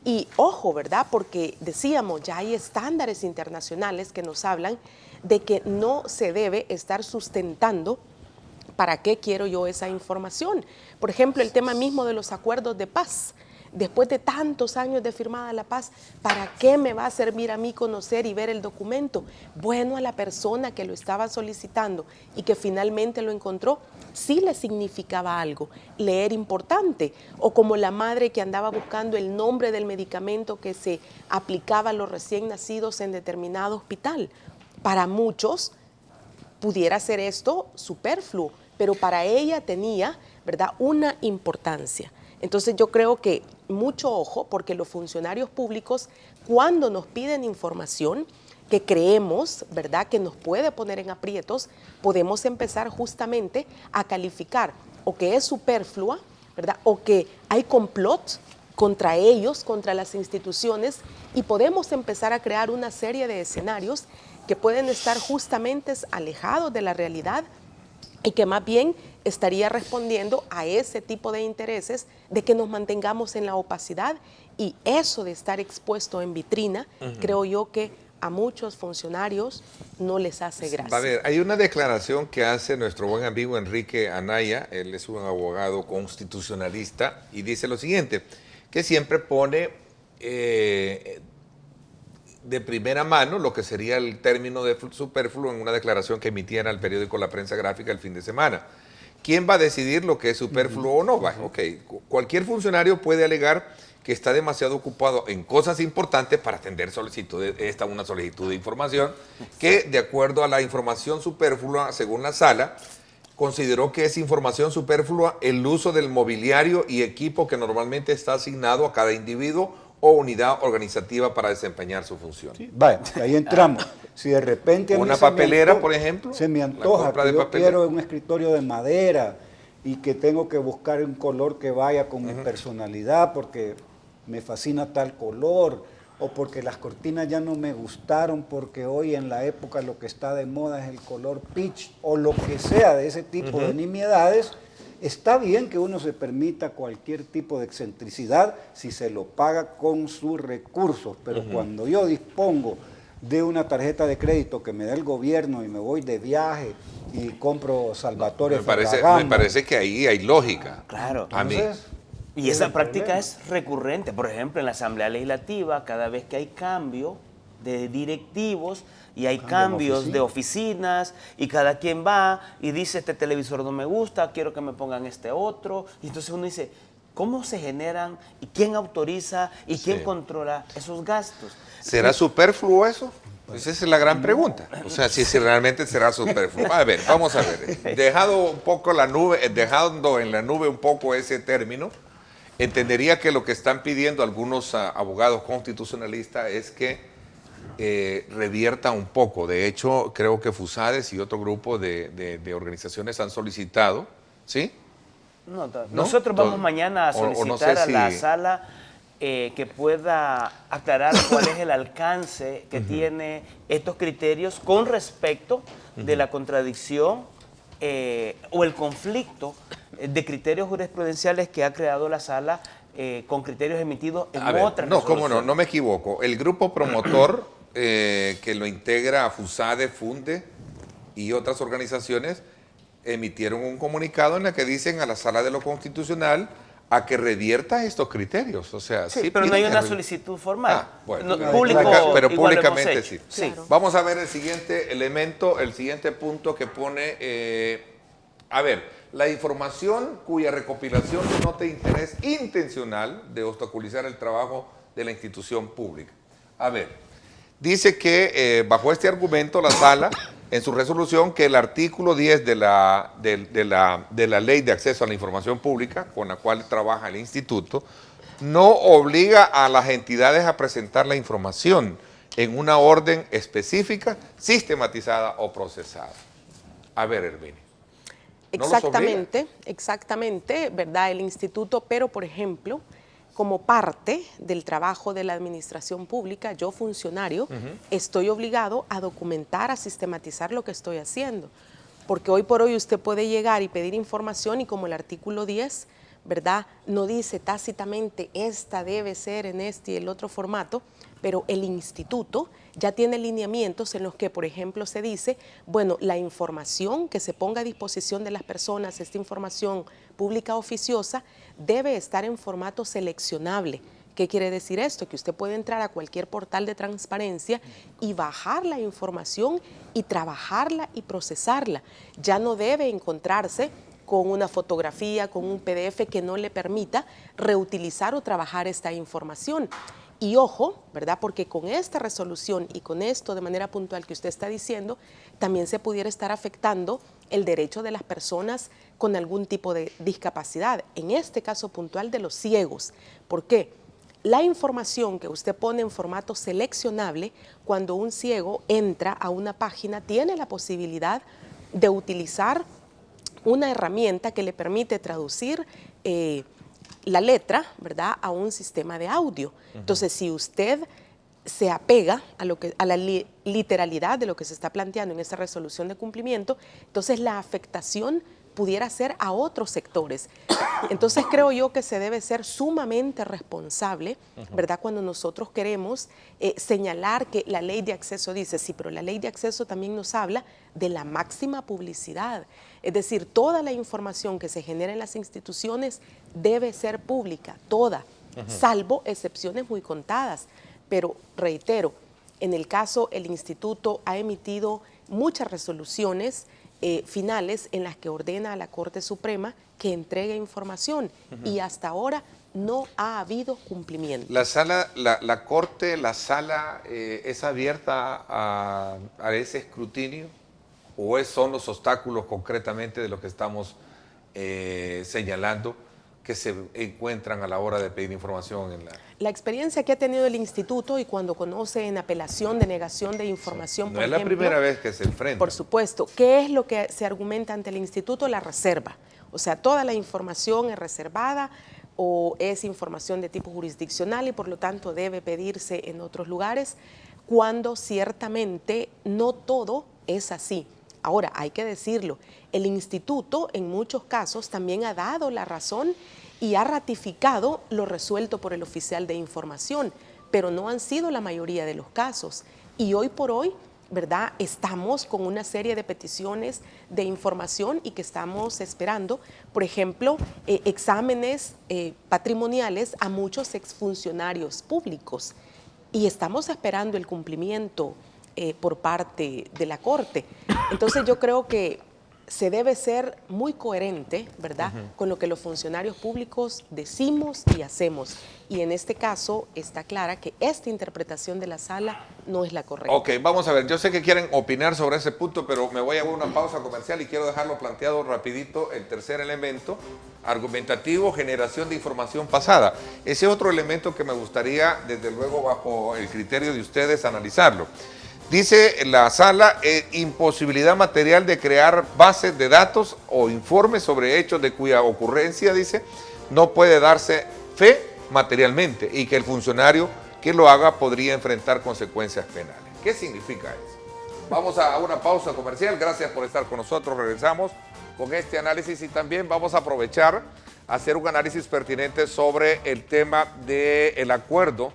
C: Y ojo, ¿verdad? Porque decíamos, ya hay estándares internacionales que nos hablan de que no se debe estar sustentando para qué quiero yo esa información. Por ejemplo, el tema mismo de los acuerdos de paz. Después de tantos años de firmada la paz, ¿para qué me va a servir a mí conocer y ver el documento? Bueno, a la persona que lo estaba solicitando y que finalmente lo encontró, sí le significaba algo, le era importante. O como la madre que andaba buscando el nombre del medicamento que se aplicaba a los recién nacidos en determinado hospital. Para muchos pudiera ser esto superfluo, pero para ella tenía, ¿verdad?, una importancia. Entonces yo creo que mucho ojo, porque los funcionarios públicos, cuando nos piden información que creemos, ¿verdad?, que nos puede poner en aprietos, podemos empezar justamente a calificar o que es superflua, ¿verdad?, o que hay complot contra ellos, contra las instituciones, y podemos empezar a crear una serie de escenarios que pueden estar justamente alejados de la realidad y que más bien estaría respondiendo a ese tipo de intereses de que nos mantengamos en la opacidad, y eso de estar expuesto en vitrina, creo yo que a muchos funcionarios no les hace gracia.
B: A ver, hay una declaración que hace nuestro buen amigo Enrique Anaya, él es un abogado constitucionalista, y dice lo siguiente, que siempre pone de primera mano lo que sería el término de superfluo en una declaración que emitiera el periódico La Prensa Gráfica el fin de semana. ¿Quién va a decidir lo que es superfluo o no? Cualquier funcionario puede alegar que está demasiado ocupado en cosas importantes para atender solicitudes. Esta es una solicitud de información que, de acuerdo a la información superflua, según la sala, consideró que es información superflua el uso del mobiliario y equipo que normalmente está asignado a cada individuo o unidad organizativa para desempeñar su función.
E: Sí, vaya, ahí entramos. Si de repente a mí
B: Una
E: se me
B: papelera,
E: antoja,
B: por ejemplo,
E: se me
B: la
E: antoja
B: compra
E: que
B: de
E: yo
B: papelera.
E: quiero un escritorio de madera y que tengo que buscar un color que vaya con mi personalidad porque me fascina tal color, o porque las cortinas ya no me gustaron porque hoy en la época lo que está de moda es el color peach, o lo que sea de ese tipo de nimiedades. Está bien que uno se permita cualquier tipo de excentricidad si se lo paga con sus recursos, pero cuando yo dispongo de una tarjeta de crédito que me da el gobierno y me voy de viaje y compro Salvatore Ferragamo,
B: Me parece que ahí hay lógica.
D: Claro.
B: A mí.
E: entonces,
D: Y esa práctica
E: problema.
D: es recurrente. Por ejemplo, en la Asamblea Legislativa, cada vez que hay cambio de directivos y hay cambios de oficinas y cada quien va y dice este televisor no me gusta, quiero que me pongan este otro. Y entonces uno dice, ¿cómo se generan y quién autoriza y quién controla esos gastos?
B: ¿Será superfluo eso? Pues esa es la gran pregunta. O sea, si realmente será superfluo. A ver, vamos a ver. Dejando un poco la nube, dejando en la nube un poco ese término, entendería que lo que están pidiendo algunos abogados constitucionalistas es que revierta un poco. De hecho, creo que FUSADES y otro grupo de organizaciones han solicitado, ¿sí?
D: No,
B: ¿No?
D: nosotros vamos mañana a
B: o no
D: solicitar
B: sé
D: a la
B: si-
D: sala que pueda aclarar cuál es el alcance que tiene estos criterios con respecto de la contradicción o el conflicto de criterios jurisprudenciales que ha creado la sala con criterios emitidos en
B: A ver,
D: otras
B: no, cómo no,
D: resoluciones.
B: no me equivoco. El grupo promotor que lo integra a FUSADE, FUNDE y otras organizaciones emitieron un comunicado en el que dicen a la Sala de lo Constitucional a que revierta estos criterios. O sea,
D: Sí,
B: sí
D: pero no hay
B: piden
D: una
B: que
D: solicitud formal.
B: Ah, bueno,
D: No, público,
B: pero
D: igual lo hemos
B: públicamente
D: hecho.
B: sí.
D: Sí.
C: Claro.
B: Vamos a ver el siguiente elemento, el siguiente punto que pone, a ver, la información cuya recopilación denota interés intencional de obstaculizar el trabajo de la institución pública. A ver, dice que bajo este argumento la sala, en su resolución, que el artículo 10 de la Ley de Acceso a la Información Pública, con la cual trabaja el instituto, no obliga a las entidades a presentar la información en una orden específica, sistematizada o procesada. A ver, Herminia. ¿No los obliga?
C: Exactamente, ¿verdad? El instituto, pero por ejemplo, como parte del trabajo de la administración pública, yo funcionario, estoy obligado a documentar, a sistematizar lo que estoy haciendo. Porque hoy por hoy usted puede llegar y pedir información y como el artículo 10, ¿verdad? No dice tácitamente esta debe ser en este y el otro formato, pero el instituto ya tiene lineamientos en los que, por ejemplo, se dice, bueno, la información que se ponga a disposición de las personas, esta información pública oficiosa, debe estar en formato seleccionable. ¿Qué quiere decir esto? Que usted puede entrar a cualquier portal de transparencia y bajar la información y trabajarla y procesarla. Ya no debe encontrarse con una fotografía, con un PDF que no le permita reutilizar o trabajar esta información. Y ojo, ¿verdad? Porque con esta resolución y con esto de manera puntual que usted está diciendo, también se pudiera estar afectando el derecho de las personas con algún tipo de discapacidad, en este caso puntual de los ciegos. ¿Por qué? La información que usted pone en formato seleccionable, cuando un ciego entra a una página, tiene la posibilidad de utilizar una herramienta que le permite traducir la letra, ¿verdad?, a un sistema de audio. Entonces, si usted se apega a la literalidad de lo que se está planteando en esta resolución de cumplimiento, entonces la afectación pudiera ser a otros sectores. Entonces creo yo que se debe ser sumamente responsable, ¿verdad? Cuando nosotros queremos señalar que la ley de acceso dice, sí, pero la ley de acceso también nos habla de la máxima publicidad. Es decir, toda la información que se genera en las instituciones debe ser pública, toda, salvo excepciones muy contadas. Pero reitero, en el caso el instituto ha emitido muchas resoluciones finales en las que ordena a la Corte Suprema que entregue información y hasta ahora no ha habido cumplimiento.
B: La sala, la Corte, la sala es abierta a ese escrutinio o son los obstáculos concretamente de lo que estamos señalando que se encuentran a la hora de pedir información en
C: la experiencia que ha tenido el instituto y cuando conoce en apelación, denegación de información,
B: no es la primera vez que se enfrenta.
C: Por supuesto. ¿Qué es lo que se argumenta ante el instituto? La reserva. O sea, toda la información es reservada o es información de tipo jurisdiccional y por lo tanto debe pedirse en otros lugares, cuando ciertamente no todo es así. Ahora, hay que decirlo, el instituto en muchos casos también ha dado la razón y ha ratificado lo resuelto por el oficial de información, pero no han sido la mayoría de los casos. Y hoy por hoy, ¿verdad? Estamos con una serie de peticiones de información y que estamos esperando, por ejemplo, exámenes patrimoniales a muchos exfuncionarios públicos y estamos esperando el cumplimiento por parte de la Corte. Entonces yo creo que se debe ser muy coherente, ¿verdad?, con lo que los funcionarios públicos decimos y hacemos. Y en este caso está clara que esta interpretación de la sala no es la correcta.
B: Ok, vamos a ver. Yo sé que quieren opinar sobre ese punto, pero me voy a una pausa comercial y quiero dejarlo planteado rapidito. El tercer elemento, argumentativo, generación de información pasada. Ese otro elemento que me gustaría, desde luego, bajo el criterio de ustedes, analizarlo. Dice la sala, imposibilidad material de crear bases de datos o informes sobre hechos de cuya ocurrencia, dice, no puede darse fe materialmente y que el funcionario que lo haga podría enfrentar consecuencias penales. ¿Qué significa eso? Vamos a una pausa comercial, gracias por estar con nosotros, regresamos con este análisis y también vamos a aprovechar a hacer un análisis pertinente sobre el tema del acuerdo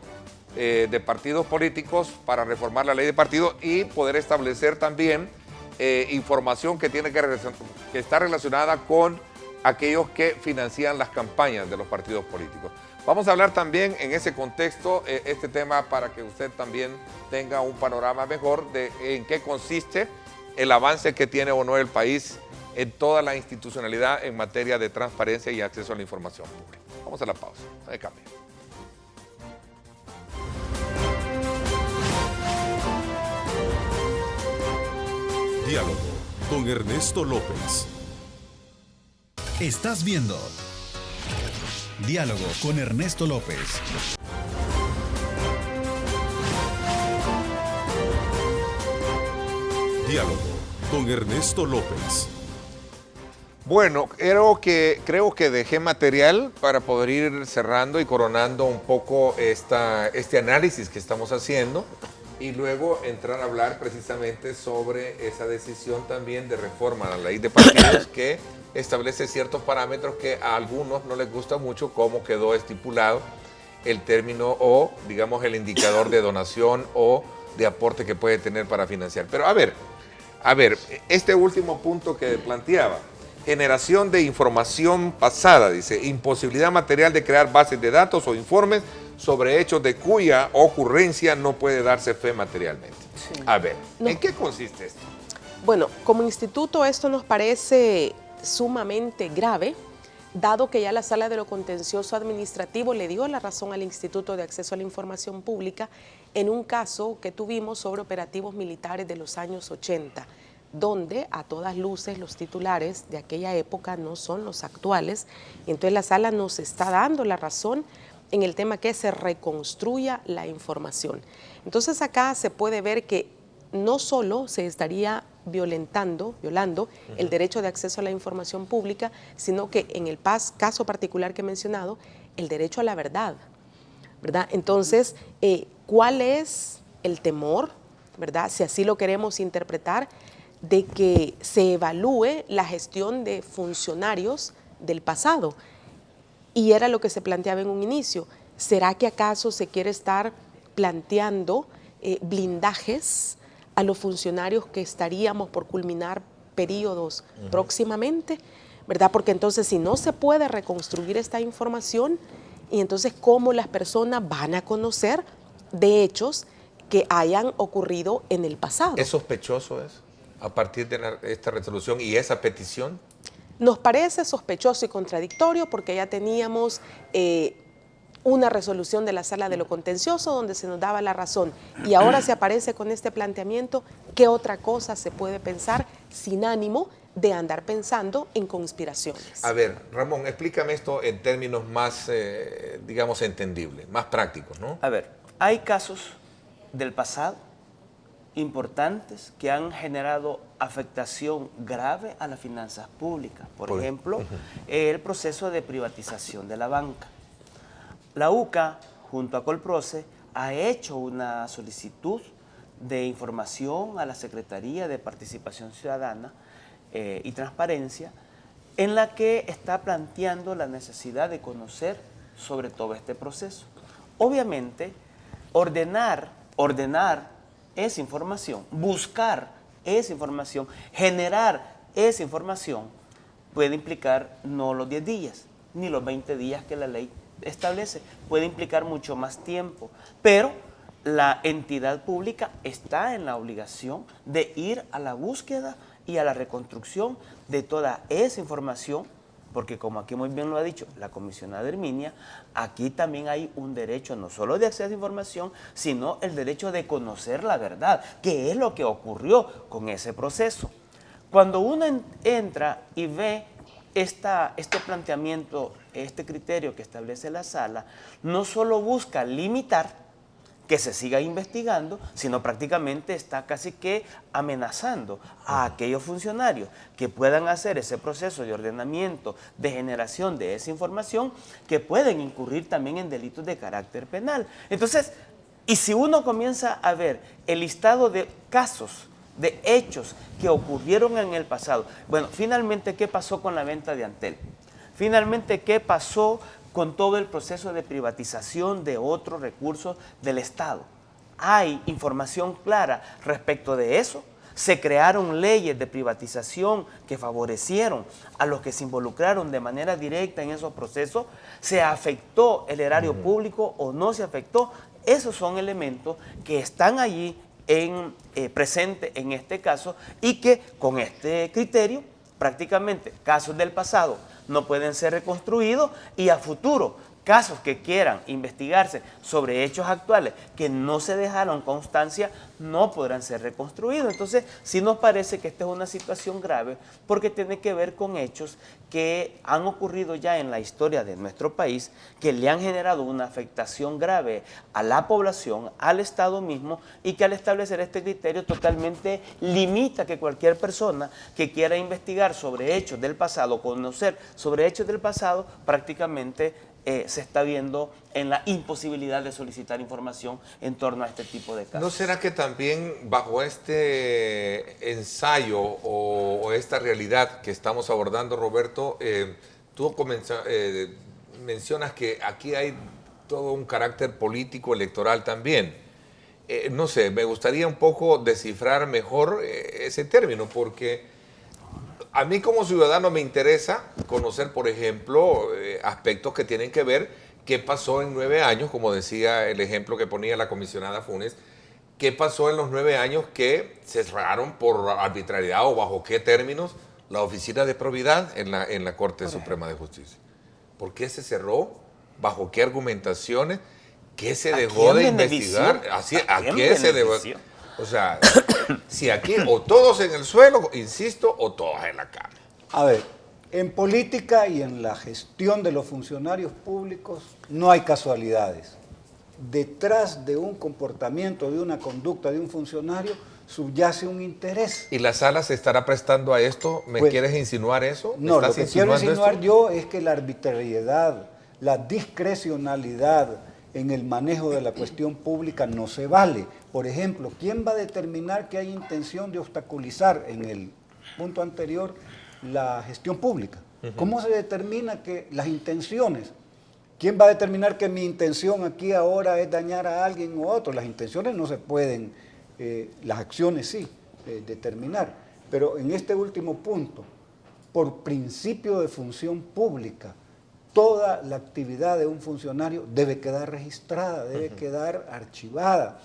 B: de partidos políticos para reformar la ley de partidos y poder establecer también información que tiene que estar relacionada con aquellos que financian las campañas de los partidos políticos. Vamos a hablar también en ese contexto este tema para que usted también tenga un panorama mejor de en qué consiste el avance que tiene o no el país en toda la institucionalidad en materia de transparencia y acceso a la información pública. Vamos a la pausa, no hay cambio.
A: Diálogo con Ernesto López.
F: Estás viendo Diálogo con Ernesto López.
A: Diálogo con Ernesto López.
B: Bueno, creo que dejé material para poder ir cerrando y coronando un poco este análisis que estamos haciendo y luego entrar a hablar precisamente sobre esa decisión también de reforma a la ley de partidos que establece ciertos parámetros que a algunos no les gusta mucho cómo quedó estipulado el término o, digamos, el indicador de donación o de aporte que puede tener para financiar. Pero a ver, este último punto que planteaba, generación de información pasada, dice, imposibilidad material de crear bases de datos o informes sobre hechos de cuya ocurrencia no puede darse fe materialmente. Sí. A ver, ¿en qué consiste esto?
C: Bueno, como instituto esto nos parece sumamente grave, dado que ya la Sala de lo Contencioso Administrativo le dio la razón al Instituto de Acceso a la Información Pública en un caso que tuvimos sobre operativos militares de los años 80, donde a todas luces los titulares de aquella época no son los actuales. Entonces la Sala nos está dando la razón en el tema que se reconstruya la información. Entonces acá se puede ver que no solo se estaría violando el derecho de acceso a la información pública, sino que en el caso particular que he mencionado, el derecho a la verdad. ¿verdad? Entonces, ¿cuál es el temor, ¿verdad? Si así lo queremos interpretar, de que se evalúe la gestión de funcionarios del pasado. Y era lo que se planteaba en un inicio. ¿Será que acaso se quiere estar planteando blindajes a los funcionarios que estaríamos por culminar periodos próximamente? ¿Verdad? Porque entonces si no se puede reconstruir esta información, y entonces ¿cómo las personas van a conocer de hechos que hayan ocurrido en el pasado?
B: ¿Es sospechoso eso? A partir de esta resolución y esa petición.
C: Nos parece sospechoso y contradictorio porque ya teníamos una resolución de la Sala de lo Contencioso donde se nos daba la razón, y ahora se aparece con este planteamiento. ¿Qué otra cosa se puede pensar sin ánimo de andar pensando en conspiraciones?
B: A ver, Ramón, explícame esto en términos más, digamos, entendibles, más prácticos, ¿no?
D: A ver, hay casos del pasado importantes que han generado afectación grave a las finanzas públicas. Por ejemplo, el proceso de privatización de la banca. La UCA, junto a Colproce, ha hecho una solicitud de información a la Secretaría de Participación Ciudadana y Transparencia, en la que está planteando la necesidad de conocer sobre todo este proceso. Obviamente, ordenar esa información, buscar esa información, generar esa información, puede implicar no los 10 días, ni los 20 días que la ley establece, puede implicar mucho más tiempo, pero la entidad pública está en la obligación de ir a la búsqueda y a la reconstrucción de toda esa información, porque como aquí muy bien lo ha dicho la comisionada Herminia, aquí también hay un derecho no solo de acceso a información, sino el derecho de conocer la verdad, qué es lo que ocurrió con ese proceso. Cuando uno entra y ve este planteamiento, este criterio que establece la sala, no solo busca limitar que se siga investigando, sino prácticamente está casi que amenazando a aquellos funcionarios que puedan hacer ese proceso de ordenamiento, de generación de esa información, que pueden incurrir también en delitos de carácter penal. Entonces, y si uno comienza a ver el listado de casos, de hechos que ocurrieron en el pasado, bueno, finalmente, ¿qué pasó con la venta de Antel? Finalmente, ¿qué pasó con todo el proceso de privatización de otros recursos del Estado? ¿Hay información clara respecto de eso? ¿Se crearon leyes de privatización que favorecieron a los que se involucraron de manera directa en esos procesos? ¿Se afectó el erario público o no se afectó? Esos son elementos que están allí presentes en este caso, y que con este criterio prácticamente casos del pasado no pueden ser reconstruidos, y a futuro casos que quieran investigarse sobre hechos actuales que no se dejaron constancia no podrán ser reconstruidos. Entonces, sí nos parece que esta es una situación grave porque tiene que ver con hechos que han ocurrido ya en la historia de nuestro país, que le han generado una afectación grave a la población, al Estado mismo, y que al establecer este criterio totalmente limita que cualquier persona que quiera investigar sobre hechos del pasado, conocer sobre hechos del pasado, prácticamente se está viendo en la imposibilidad de solicitar información en torno a este tipo de casos.
B: ¿No será que también bajo este ensayo o esta realidad que estamos abordando, Roberto, tú mencionas que aquí hay todo un carácter político electoral también? No sé, me gustaría un poco descifrar mejor ese término, porque a mí como ciudadano me interesa conocer, por ejemplo, aspectos que tienen que ver qué pasó en 9 años, como decía el ejemplo que ponía la comisionada Funes, qué pasó en los 9 años que se cerraron por arbitrariedad o bajo qué términos la oficina de probidad en la Corte Suprema de Justicia. ¿Por qué se cerró? ¿Bajo qué argumentaciones? ¿Qué se dejó de investigar? ¿A qué se dejó? O sea, si aquí o todos en el suelo, insisto, o todos en la cama.
E: A ver, en política y en la gestión de los funcionarios públicos no hay casualidades. Detrás de un comportamiento, de una conducta de un funcionario, subyace un interés.
B: ¿Y la sala se estará prestando a esto? ¿Me quieres insinuar eso?
E: No, lo que quiero insinuar yo es que la arbitrariedad, la discrecionalidad en el manejo de la cuestión pública no se vale. Por ejemplo, ¿quién va a determinar que hay intención de obstaculizar en el punto anterior la gestión pública? ¿Cómo se determina que las intenciones? ¿Quién va a determinar que mi intención aquí ahora es dañar a alguien u otro? Las intenciones no se pueden, las acciones sí, determinar. Pero en este último punto, por principio de función pública, toda la actividad de un funcionario debe quedar registrada, debe quedar archivada.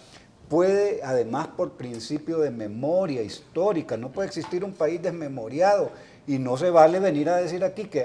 E: Puede, además, por principio de memoria histórica, no puede existir un país desmemoriado y no se vale venir a decir aquí que,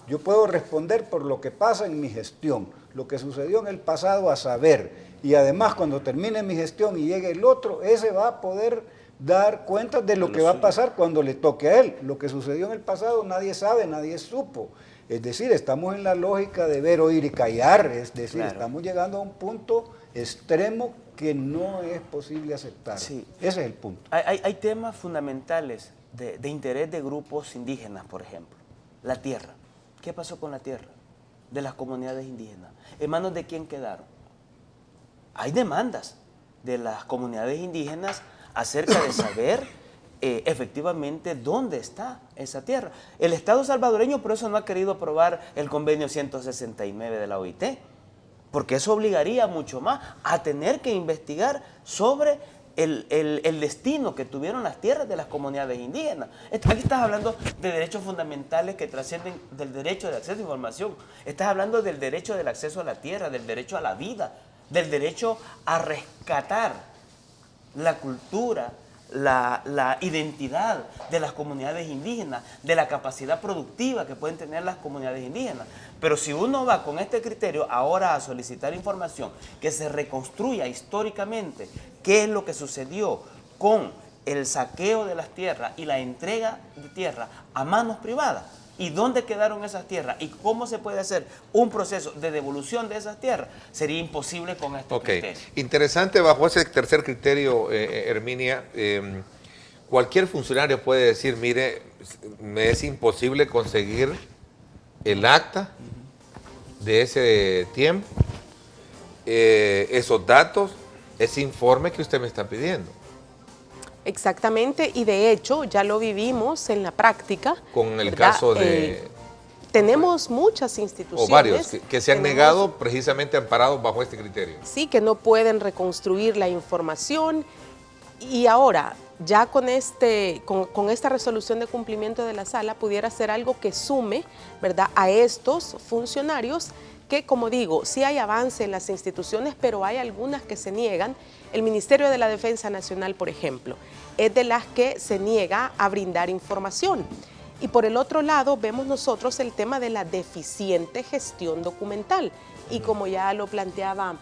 E: yo puedo responder por lo que pasa en mi gestión, lo que sucedió en el pasado a saber, y además cuando termine mi gestión y llegue el otro, ese va a poder dar cuenta de lo que va a pasar cuando le toque a él. Lo que sucedió en el pasado nadie sabe, nadie supo. Es decir, estamos en la lógica de ver, oír y callar, es decir, estamos llegando a un punto extremo que no es posible aceptar.
D: Sí.
E: Ese es el punto.
D: Hay temas fundamentales de interés de grupos indígenas, por ejemplo. La tierra. ¿Qué pasó con la tierra de las comunidades indígenas? ¿En manos de quién quedaron? Hay demandas de las comunidades indígenas acerca de saber efectivamente dónde está esa tierra. El Estado salvadoreño por eso no ha querido aprobar el convenio 169 de la OIT, porque eso obligaría mucho más a tener que investigar sobre el destino que tuvieron las tierras de las comunidades indígenas. Aquí estás hablando de derechos fundamentales que trascienden del derecho de acceso a información. Estás hablando del derecho del acceso a la tierra, del derecho a la vida, del derecho a rescatar la cultura, la identidad de las comunidades indígenas, de la capacidad productiva que pueden tener las comunidades indígenas. Pero si uno va con este criterio ahora a solicitar información que se reconstruya históricamente qué es lo que sucedió con el saqueo de las tierras y la entrega de tierra a manos privadas, y dónde quedaron esas tierras y cómo se puede hacer un proceso de devolución de esas tierras, sería imposible con este criterio.
B: Interesante, bajo ese tercer criterio, Herminia, cualquier funcionario puede decir, mire, me es imposible conseguir el acta de ese tiempo, esos datos, ese informe que usted me está pidiendo.
C: Exactamente, y de hecho ya lo vivimos en la práctica.
B: Con el
C: ¿verdad?
B: caso de...
C: tenemos muchas instituciones.
B: O varios que se han negado precisamente amparados bajo este criterio.
C: Sí, que no pueden reconstruir la información. Y ahora, ya con esta resolución de cumplimiento de la sala, pudiera ser algo que sume, ¿verdad?, a estos funcionarios que, como digo, sí hay avance en las instituciones, pero hay algunas que se niegan. El Ministerio de la Defensa Nacional, por ejemplo, es de las que se niega a brindar información. Y por el otro lado, vemos nosotros el tema de la deficiente gestión documental. Y como ya lo planteaba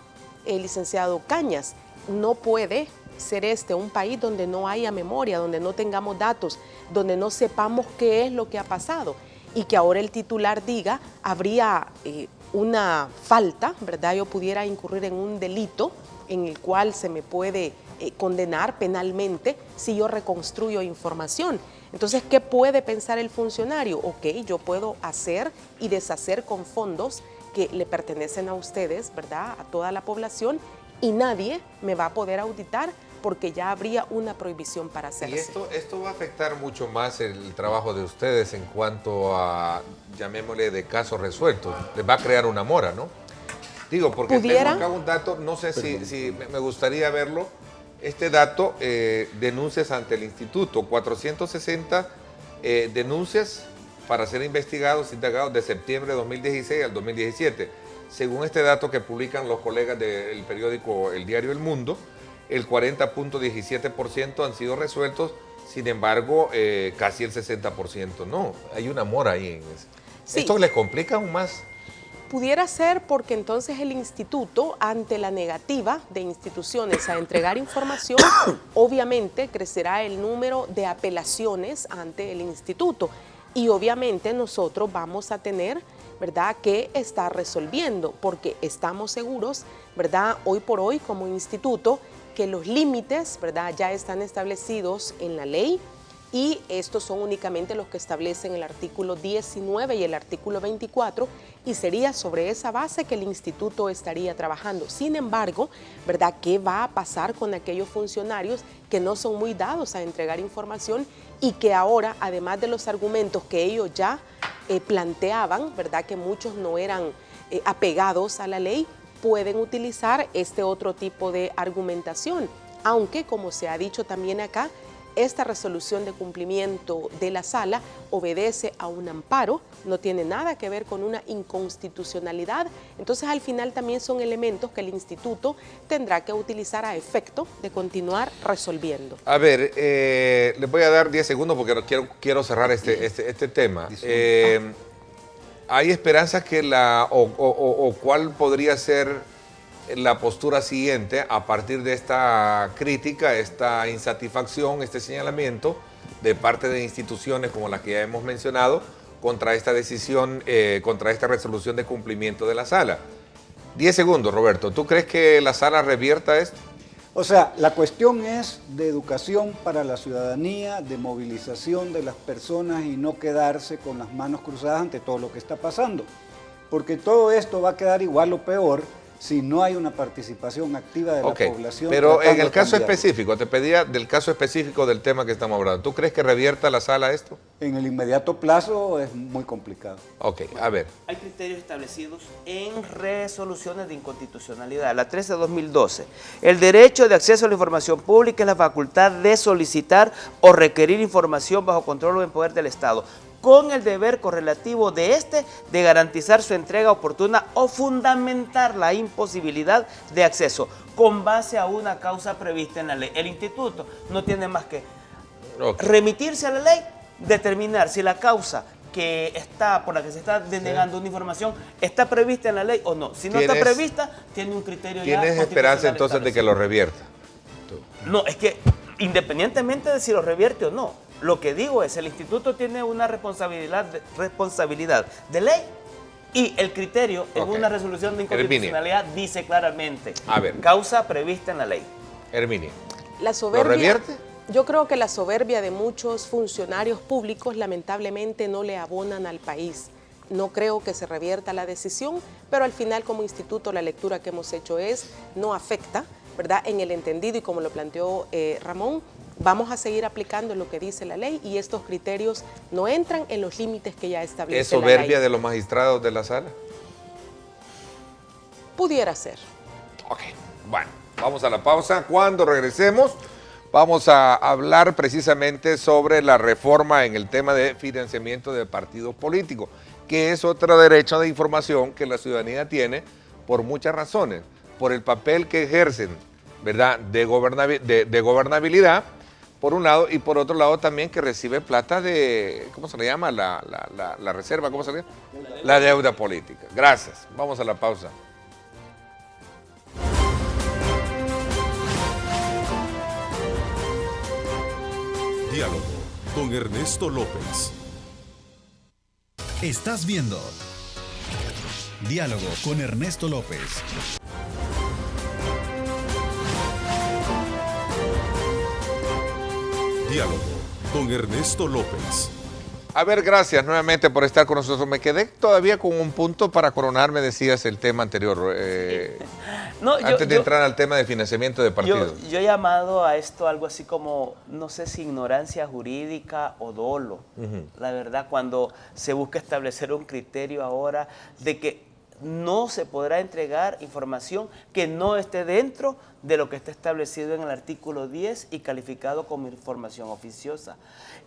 C: el licenciado Cañas, no puede ser un país donde no haya memoria, donde no tengamos datos, donde no sepamos qué es lo que ha pasado. Y que ahora el titular diga, habría una falta, ¿verdad? Yo pudiera incurrir en un delito en el cual se me puede condenar penalmente si yo reconstruyo información. Entonces, ¿qué puede pensar el funcionario? Ok, yo puedo hacer y deshacer con fondos que le pertenecen a ustedes, ¿verdad?, a toda la población, y nadie me va a poder auditar porque ya habría una prohibición para hacerse.
B: Y esto va a afectar mucho más el trabajo de ustedes en cuanto a, llamémosle, de casos resueltos. Les va a crear una mora, ¿no? Digo, porque tengo acá un dato, no sé si me gustaría verlo. Este dato, denuncias ante el instituto, 460 denuncias para ser investigados, indagados de septiembre de 2016 al 2017. Según este dato que publican los colegas del periódico El Diario El Mundo, el 40.17% han sido resueltos, sin embargo, casi el 60% no. Hay una mora ahí en eso. Sí. ¿Esto le complica aún más?
C: Pudiera ser porque entonces el instituto, ante la negativa de instituciones a entregar información, obviamente crecerá el número de apelaciones ante el instituto y obviamente nosotros vamos a tener, ¿verdad?, que estar resolviendo, porque estamos seguros, ¿verdad?, hoy por hoy como instituto, que los límites, ¿verdad?, ya están establecidos en la ley, y estos son únicamente los que establecen el artículo 19 y el artículo 24, y sería sobre esa base que el instituto estaría trabajando. Sin embargo, ¿verdad?, ¿qué va a pasar con aquellos funcionarios que no son muy dados a entregar información y que ahora, además de los argumentos que ellos ya planteaban, ¿verdad?, que muchos no eran apegados a la ley, pueden utilizar este otro tipo de argumentación? Aunque, como se ha dicho también acá, esta resolución de cumplimiento de la sala obedece a un amparo, no tiene nada que ver con una inconstitucionalidad. Entonces, al final también son elementos que el instituto tendrá que utilizar a efecto de continuar resolviendo.
B: A ver, les voy a dar 10 segundos porque quiero cerrar este tema. ¿Hay esperanzas que cuál podría ser la postura siguiente a partir de esta crítica, esta insatisfacción, este señalamiento de parte de instituciones como las que ya hemos mencionado contra esta decisión, contra esta resolución de cumplimiento de la sala? 10 segundos, Roberto. ¿Tú crees que la sala revierta esto?
E: O sea, la cuestión es de educación para la ciudadanía, de movilización de las personas y no quedarse con las manos cruzadas ante todo lo que está pasando. Porque todo esto va a quedar igual o peor si no hay una participación activa de la población.
B: Pero en el caso específico, te pedía del caso específico del tema que estamos hablando. ¿Tú crees que revierta la sala esto?
E: En el inmediato plazo es muy complicado.
B: Ok, a ver.
D: Hay criterios establecidos en resoluciones de inconstitucionalidad. La 13/2012. El derecho de acceso a la información pública es la facultad de solicitar o requerir información bajo control o en poder del Estado, con el deber correlativo de de garantizar su entrega oportuna o fundamentar la imposibilidad de acceso con base a una causa prevista en la ley. El instituto no tiene más que remitirse a la ley, determinar si la causa por la que se está denegando una información está prevista en la ley o no. Si no está prevista, tiene un criterio ya.
B: ¿Tienes esperanza entonces de que lo revierta?
D: No, es que independientemente de si lo revierte o no, lo que digo es, el instituto tiene una responsabilidad de ley y el criterio en una resolución de inconstitucionalidad dice claramente, causa prevista en la ley.
B: Herminia,
C: La soberbia,
B: ¿lo revierte?
C: Yo creo que la soberbia de muchos funcionarios públicos lamentablemente no le abonan al país. No creo que se revierta la decisión, pero al final como instituto la lectura que hemos hecho es, no afecta, ¿verdad?, en el entendido, y como lo planteó Ramón, vamos a seguir aplicando lo que dice la ley y estos criterios no entran en los límites que ya establece la ley.
B: ¿Es soberbia de los magistrados de la sala?
C: Pudiera ser.
B: Ok, bueno, vamos a la pausa. Cuando regresemos, vamos a hablar precisamente sobre la reforma en el tema de financiamiento de partidos políticos, que es otro derecho de información que la ciudadanía tiene por muchas razones, por el papel que ejercen, ¿verdad?, de gobernabilidad, por un lado, y por otro lado también que recibe plata de, ¿cómo se le llama? La reserva, ¿cómo se le llama? La deuda política. Gracias. Vamos a la pausa.
A: Diálogo con Ernesto López.
F: Estás viendo Diálogo con Ernesto López.
A: Diálogo con Ernesto López.
B: A ver, gracias nuevamente por estar con nosotros. Me quedé todavía con un punto para coronar, me decías el tema anterior, antes de entrar al tema de financiamiento de partidos.
D: Yo he llamado a esto algo así como, no sé si ignorancia jurídica o dolo. La verdad, cuando se busca establecer un criterio ahora de que no se podrá entregar información que no esté dentro de lo que está establecido en el artículo 10 y calificado como información oficiosa.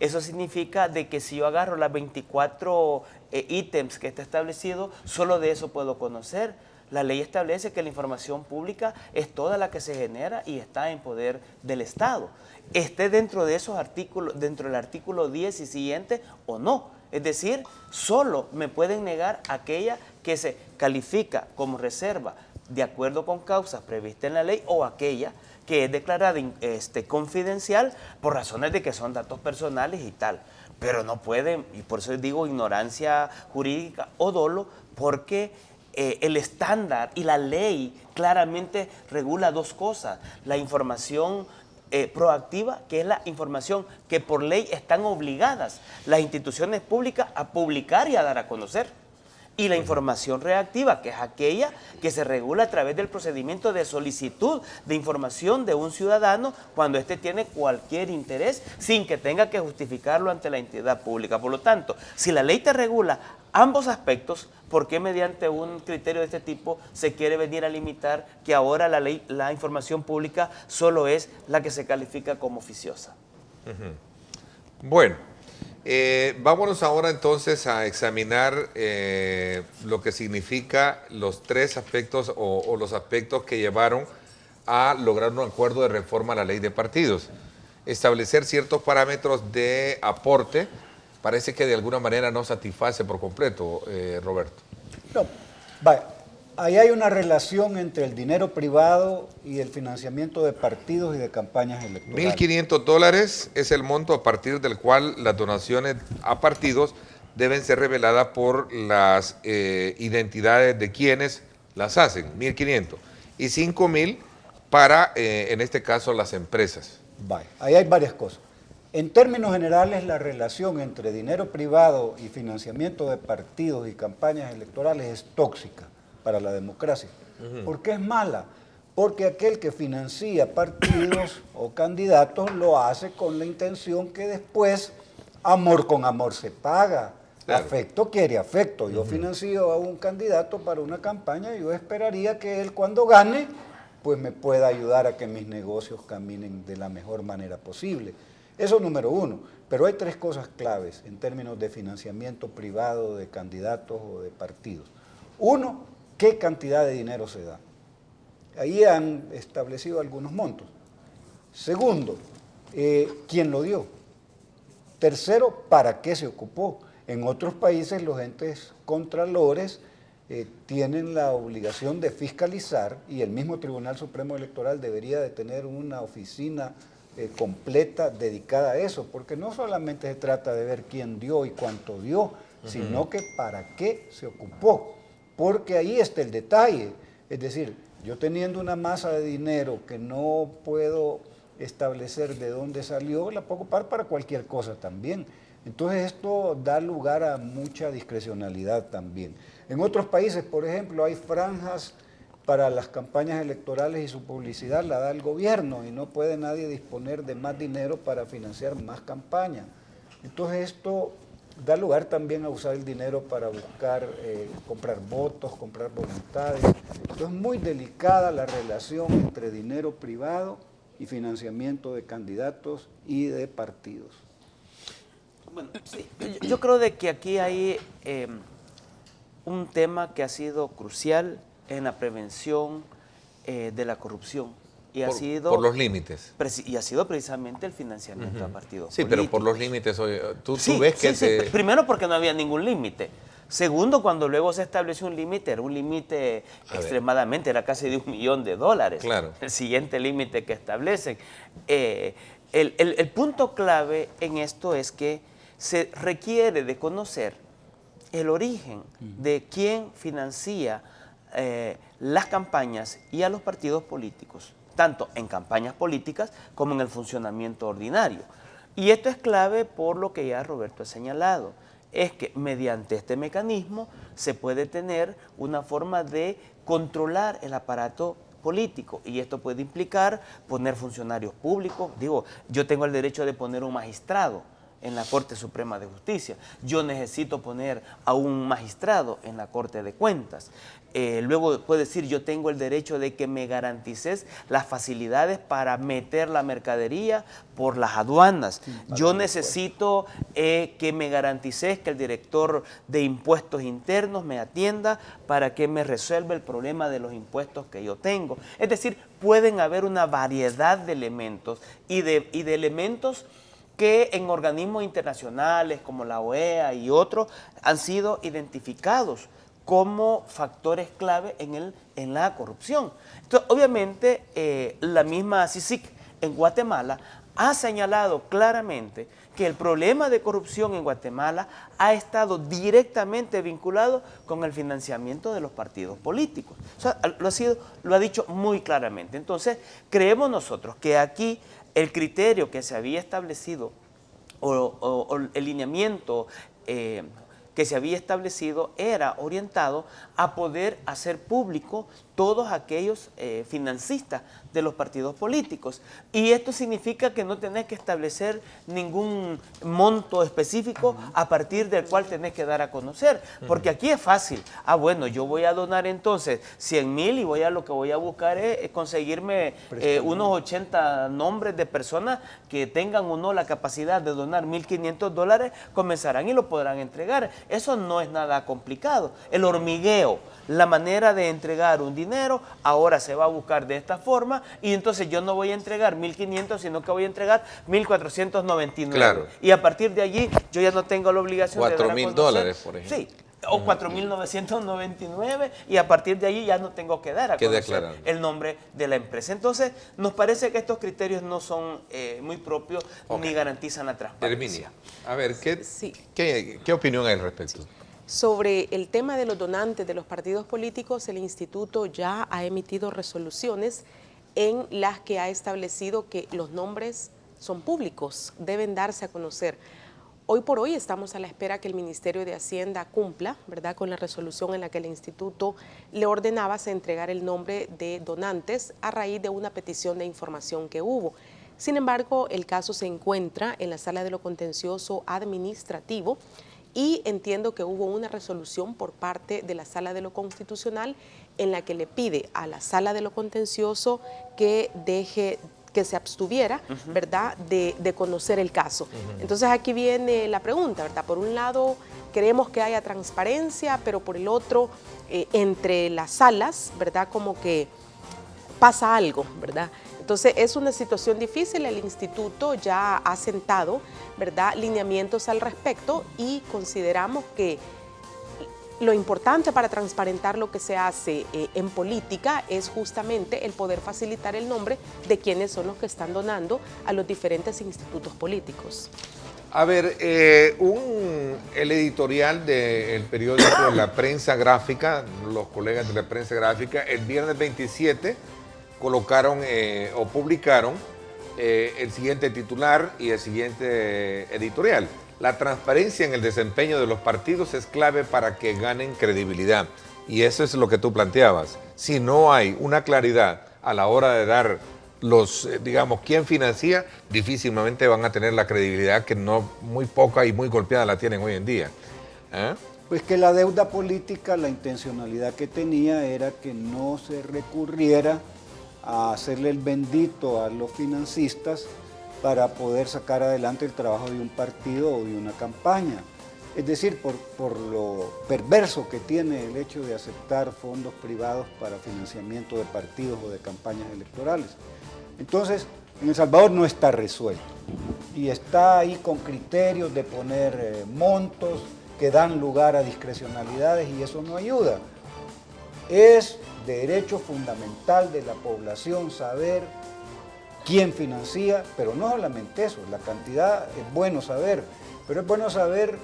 D: Eso significa de que si yo agarro las 24 ítems que está establecido, solo de eso puedo conocer. La ley establece que la información pública es toda la que se genera y está en poder del Estado. Esté dentro de esos artículos, dentro del artículo 10 y siguiente o no. Es decir, solo me pueden negar aquella que se califica como reserva de acuerdo con causas previstas en la ley o aquella que es declarada confidencial por razones de que son datos personales y tal. Pero no pueden, y por eso digo ignorancia jurídica o dolo, porque el estándar y la ley claramente regula dos cosas: la información proactiva, que es la información que por ley están obligadas las instituciones públicas a publicar y a dar a conocer. Y la información reactiva, que es aquella que se regula a través del procedimiento de solicitud de información de un ciudadano cuando éste tiene cualquier interés sin que tenga que justificarlo ante la entidad pública. Por lo tanto, si la ley te regula ambos aspectos, ¿por qué mediante un criterio de este tipo se quiere venir a limitar que ahora la información pública solo es la que se califica como oficiosa?
B: Bueno, vámonos ahora entonces a examinar lo que significa los tres aspectos o los aspectos que llevaron a lograr un acuerdo de reforma a la ley de partidos. Establecer ciertos parámetros de aporte parece que de alguna manera no satisface por completo, Roberto.
E: No, vaya, ahí hay una relación entre el dinero privado y el financiamiento de partidos y de campañas electorales.
B: $1.500 es el monto a partir del cual las donaciones a partidos deben ser reveladas por las identidades de quienes las hacen, 1.500. Y 5.000 para, en este caso, las empresas.
E: Vaya, ahí hay varias cosas. En términos generales, la relación entre dinero privado y financiamiento de partidos y campañas electorales es tóxica para la democracia. ¿Por qué es mala? Porque aquel que financia partidos o candidatos lo hace con la intención que después amor con amor se paga. Claro. Afecto quiere afecto. Yo financio a un candidato para una campaña y yo esperaría que él cuando gane pues me pueda ayudar a que mis negocios caminen de la mejor manera posible. Eso número uno. Pero hay tres cosas claves en términos de financiamiento privado de candidatos o de partidos. Uno, ¿qué cantidad de dinero se da? Ahí han establecido algunos montos. Segundo, ¿quién lo dio? Tercero, ¿para qué se ocupó? En otros países los entes contralores tienen la obligación de fiscalizar y el mismo Tribunal Supremo Electoral debería de tener una oficina completa dedicada a eso, porque no solamente se trata de ver quién dio y cuánto dio, sino que para qué se ocupó, porque ahí está el detalle. Es decir, yo teniendo una masa de dinero que no puedo establecer de dónde salió, la puedo ocupar para cualquier cosa también. Entonces esto da lugar a mucha discrecionalidad también. En otros países, por ejemplo, hay franjas para las campañas electorales y su publicidad la da el gobierno y no puede nadie disponer de más dinero para financiar más campañas. Entonces esto da lugar también a usar el dinero para buscar, comprar votos, comprar voluntades. Entonces es muy delicada la relación entre dinero privado y financiamiento de candidatos y de partidos.
D: Bueno, sí, yo creo de que aquí hay un tema que ha sido crucial en la prevención de la corrupción. Y
B: por los límites.
D: Y ha sido precisamente el financiamiento a partidos
B: Sí,
D: políticos.
B: pero por los límites, tú
D: Sí,
B: ves que
D: sí. Primero porque no había ningún límite. Segundo, cuando luego se estableció un límite, era un límite extremadamente, era casi de $1 millón.
B: Claro.
D: El siguiente límite que establecen. El punto clave en esto es que se requiere de conocer el origen de quién financia las campañas y a los partidos políticos, tanto en campañas políticas como en el funcionamiento ordinario. Y esto es clave por lo que ya Roberto ha señalado, es que mediante este mecanismo se puede tener una forma de controlar el aparato político y esto puede implicar poner funcionarios públicos. Digo, yo tengo el derecho de poner un magistrado en la Corte Suprema de Justicia. Yo necesito poner a un magistrado en la Corte de Cuentas. Luego puede decir, yo tengo el derecho de que me garantices las facilidades para meter la mercadería por las aduanas. Yo necesito que me garantices que el director de impuestos internos me atienda para que me resuelva el problema de los impuestos que yo tengo. Es decir, pueden haber una variedad de elementos y de elementos que en organismos internacionales como la OEA y otros han sido identificados como factores clave en la corrupción. Entonces, obviamente, la misma CICIG en Guatemala ha señalado claramente que el problema de corrupción en Guatemala ha estado directamente vinculado con el financiamiento de los partidos políticos. O sea, lo ha dicho muy claramente. Entonces, creemos nosotros que aquí el criterio que se había establecido o el lineamiento que se había establecido era orientado a poder hacer público todos aquellos financistas de los partidos políticos. Y esto significa que no tenés que establecer ningún monto específico a partir del cual tenés que dar a conocer. Porque aquí es fácil. Bueno, yo voy a donar entonces 100,000 y lo que voy a buscar es conseguirme unos 80 nombres de personas que tengan o no la capacidad de donar $1,500, comenzarán y lo podrán entregar. Eso no es nada complicado. El hormigueo, la manera de entregar un dinero, ahora se va a buscar de esta forma y entonces yo no voy a entregar 1,500, sino que voy a entregar 1,499.
B: Claro.
D: Y a partir de allí yo ya no tengo la obligación de dar a conocer.
B: $4,000, por ejemplo.
D: Sí, o 4,999 y a partir de allí ya no tengo que dar a conocer el nombre de la empresa. Entonces, nos parece que estos criterios no son muy propios ni garantizan la transparencia.
B: Herminia, a ver, ¿qué opinión hay al respecto?
C: Sí. Sobre el tema de los donantes de los partidos políticos, el instituto ya ha emitido resoluciones en las que ha establecido que los nombres son públicos, deben darse a conocer. Hoy por hoy estamos a la espera que el Ministerio de Hacienda cumpla, ¿verdad?, con la resolución en la que el instituto le ordenaba se entregar el nombre de donantes a raíz de una petición de información que hubo. Sin embargo, el caso se encuentra en la Sala de lo Contencioso Administrativo y entiendo que hubo una resolución por parte de la Sala de lo Constitucional en la que le pide a la Sala de lo Contencioso que se abstuviera, ¿verdad?, de conocer el caso. Entonces aquí viene la pregunta, ¿verdad? Por un lado, queremos que haya transparencia, pero por el otro, entre las salas, ¿verdad?, como que pasa algo, ¿verdad? Entonces es una situación difícil, el instituto ya ha sentado, ¿verdad?, lineamientos al respecto y consideramos que lo importante para transparentar lo que se hace en política es justamente el poder facilitar el nombre de quienes son los que están donando a los diferentes institutos políticos.
B: A ver, el editorial del periódico La Prensa Gráfica, los colegas de La Prensa Gráfica, el viernes 27 colocaron o publicaron el siguiente titular y el siguiente editorial. La transparencia en el desempeño de los partidos es clave para que ganen credibilidad. Y eso es lo que tú planteabas. Si no hay una claridad a la hora de dar digamos, quién financia, difícilmente van a tener la credibilidad que muy poca y muy golpeada la tienen hoy en día.
E: Pues que la deuda política, la intencionalidad que tenía era que no se recurriera a hacerle el bendito a los financistas para poder sacar adelante el trabajo de un partido o de una campaña. Es decir, por lo perverso que tiene el hecho de aceptar fondos privados para financiamiento de partidos o de campañas electorales. Entonces, en El Salvador no está resuelto y está ahí con criterios de poner montos que dan lugar a discrecionalidades y eso no ayuda. Es derecho fundamental de la población saber quién financia, pero no solamente eso, la cantidad es bueno saber, pero es bueno saber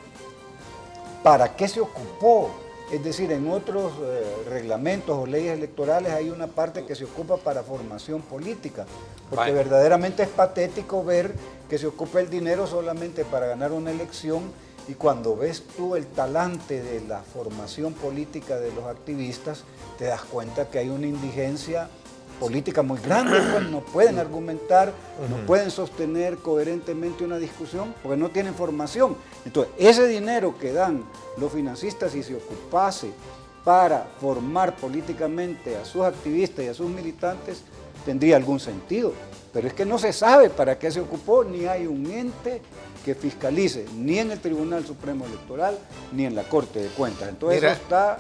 E: para qué se ocupó. Es decir, en otros reglamentos o leyes electorales hay una parte que se ocupa para formación política, porque verdaderamente es patético ver que se ocupa el dinero solamente para ganar una elección y cuando ves tú el talante de la formación política de los activistas, te das cuenta que hay una indigencia política muy grande, pues no pueden argumentar, no pueden sostener coherentemente una discusión porque no tienen formación. Entonces, ese dinero que dan los financistas, si se ocupase para formar políticamente a sus activistas y a sus militantes, tendría algún sentido. Pero es que no se sabe para qué se ocupó, ni hay un ente que fiscalice, ni en el Tribunal Supremo Electoral, ni en la Corte de Cuentas. Entonces eso está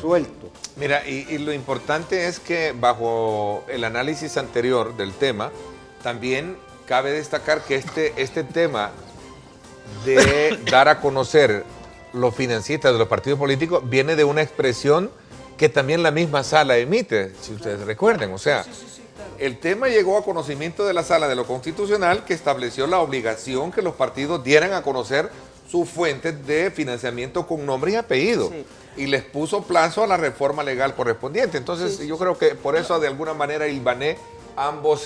E: suelto.
B: Mira, y lo importante es que bajo el análisis anterior del tema, también cabe destacar que este tema de dar a conocer los financistas de los partidos políticos viene de una expresión que también la misma sala emite, si ustedes recuerden. O sea, El tema llegó a conocimiento de la Sala de lo Constitucional, que estableció la obligación que los partidos dieran a conocer sus fuentes de financiamiento con nombre y apellido.
D: Sí.
B: Y les puso plazo a la reforma legal correspondiente. Entonces, yo creo que por eso de alguna manera hilvané ambos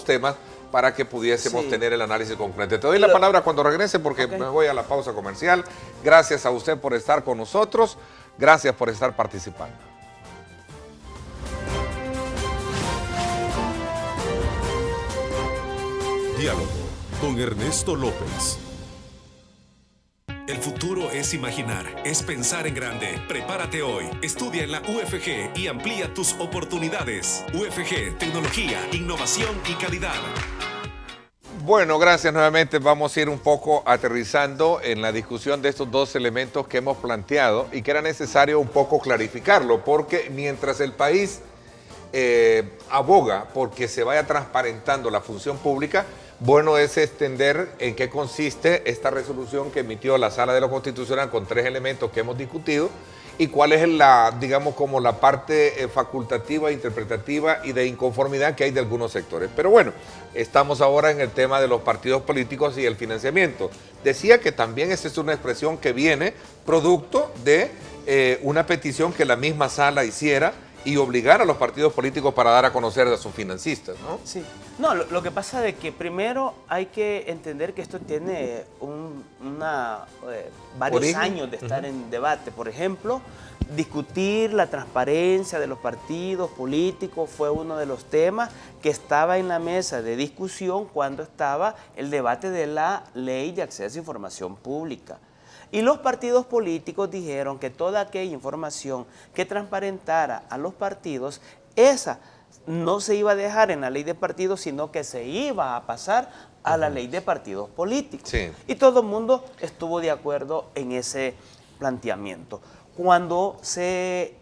B: temas para que pudiésemos tener el análisis concreto. Te doy la palabra cuando regrese porque me voy a la pausa comercial. Gracias a usted por estar con nosotros. Gracias por estar participando.
A: Diálogo con Ernesto López.
F: El futuro es imaginar, es pensar en grande. Prepárate hoy. Estudia en la UFG y amplía tus oportunidades. UFG, tecnología, innovación y calidad.
B: Bueno, gracias nuevamente. Vamos a ir un poco aterrizando en la discusión de estos dos elementos que hemos planteado y que era necesario un poco clarificarlo, porque mientras el país aboga porque se vaya transparentando la función pública, bueno es extender en qué consiste esta resolución que emitió la Sala de lo Constitucional con 3 elementos que hemos discutido y cuál es la, digamos, como la parte facultativa, interpretativa y de inconformidad que hay de algunos sectores. Pero bueno, estamos ahora en el tema de los partidos políticos y el financiamiento. Decía que también esa es una expresión que viene producto de una petición que la misma Sala hiciera y obligar a los partidos políticos para dar a conocer a sus financistas, ¿no?
D: Sí. No, lo que pasa es que primero hay que entender que esto tiene varios años de estar en debate. Por ejemplo, discutir la transparencia de los partidos políticos fue uno de los temas que estaba en la mesa de discusión cuando estaba el debate de la Ley de Acceso a Información Pública. Y los partidos políticos dijeron que toda aquella información que transparentara a los partidos, esa no se iba a dejar en la ley de partidos, sino que se iba a pasar a la ley de partidos políticos.
B: Sí.
D: Y todo el mundo estuvo de acuerdo en ese planteamiento. Cuando se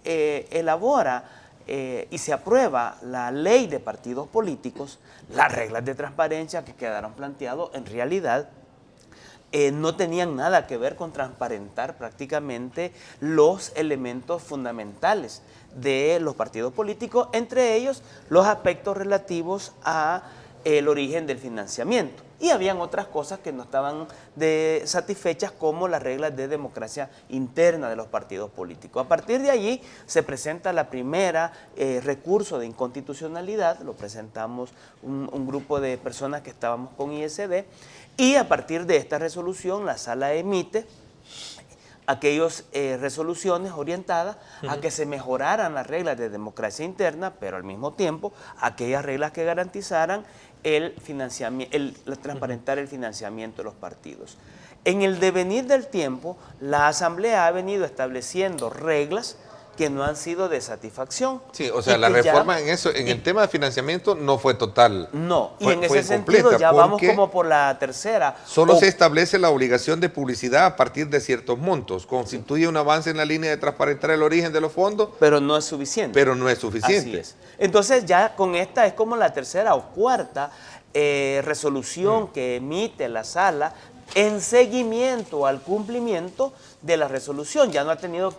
D: elabora y se aprueba la ley de partidos políticos, las reglas de transparencia que quedaron planteadas en realidad no tenían nada que ver con transparentar prácticamente los elementos fundamentales de los partidos políticos, entre ellos los aspectos relativos a el origen del financiamiento. Y habían otras cosas que no estaban satisfechas, como las reglas de democracia interna de los partidos políticos. A partir de allí se presenta la primera recurso de inconstitucionalidad, lo presentamos un grupo de personas que estábamos con ISD, y a partir de esta resolución la Sala emite aquellas resoluciones orientadas a que se mejoraran las reglas de democracia interna, pero al mismo tiempo aquellas reglas que garantizaran transparentar el financiamiento de los partidos. En el devenir del tiempo, la Asamblea ha venido estableciendo reglas que no han sido de satisfacción.
B: Sí, o sea, la reforma en el tema de financiamiento no fue total.
D: No, y
B: fue
D: en ese sentido ya vamos como por la tercera.
B: Solo se establece la obligación de publicidad a partir de ciertos montos. Constituye un avance en la línea de transparentar el origen de los fondos.
D: Pero no es suficiente.
B: Pero no es suficiente.
D: Así es. Entonces ya con esta es como la tercera o cuarta resolución que emite la Sala en seguimiento al cumplimiento de la resolución. Ya no ha tenido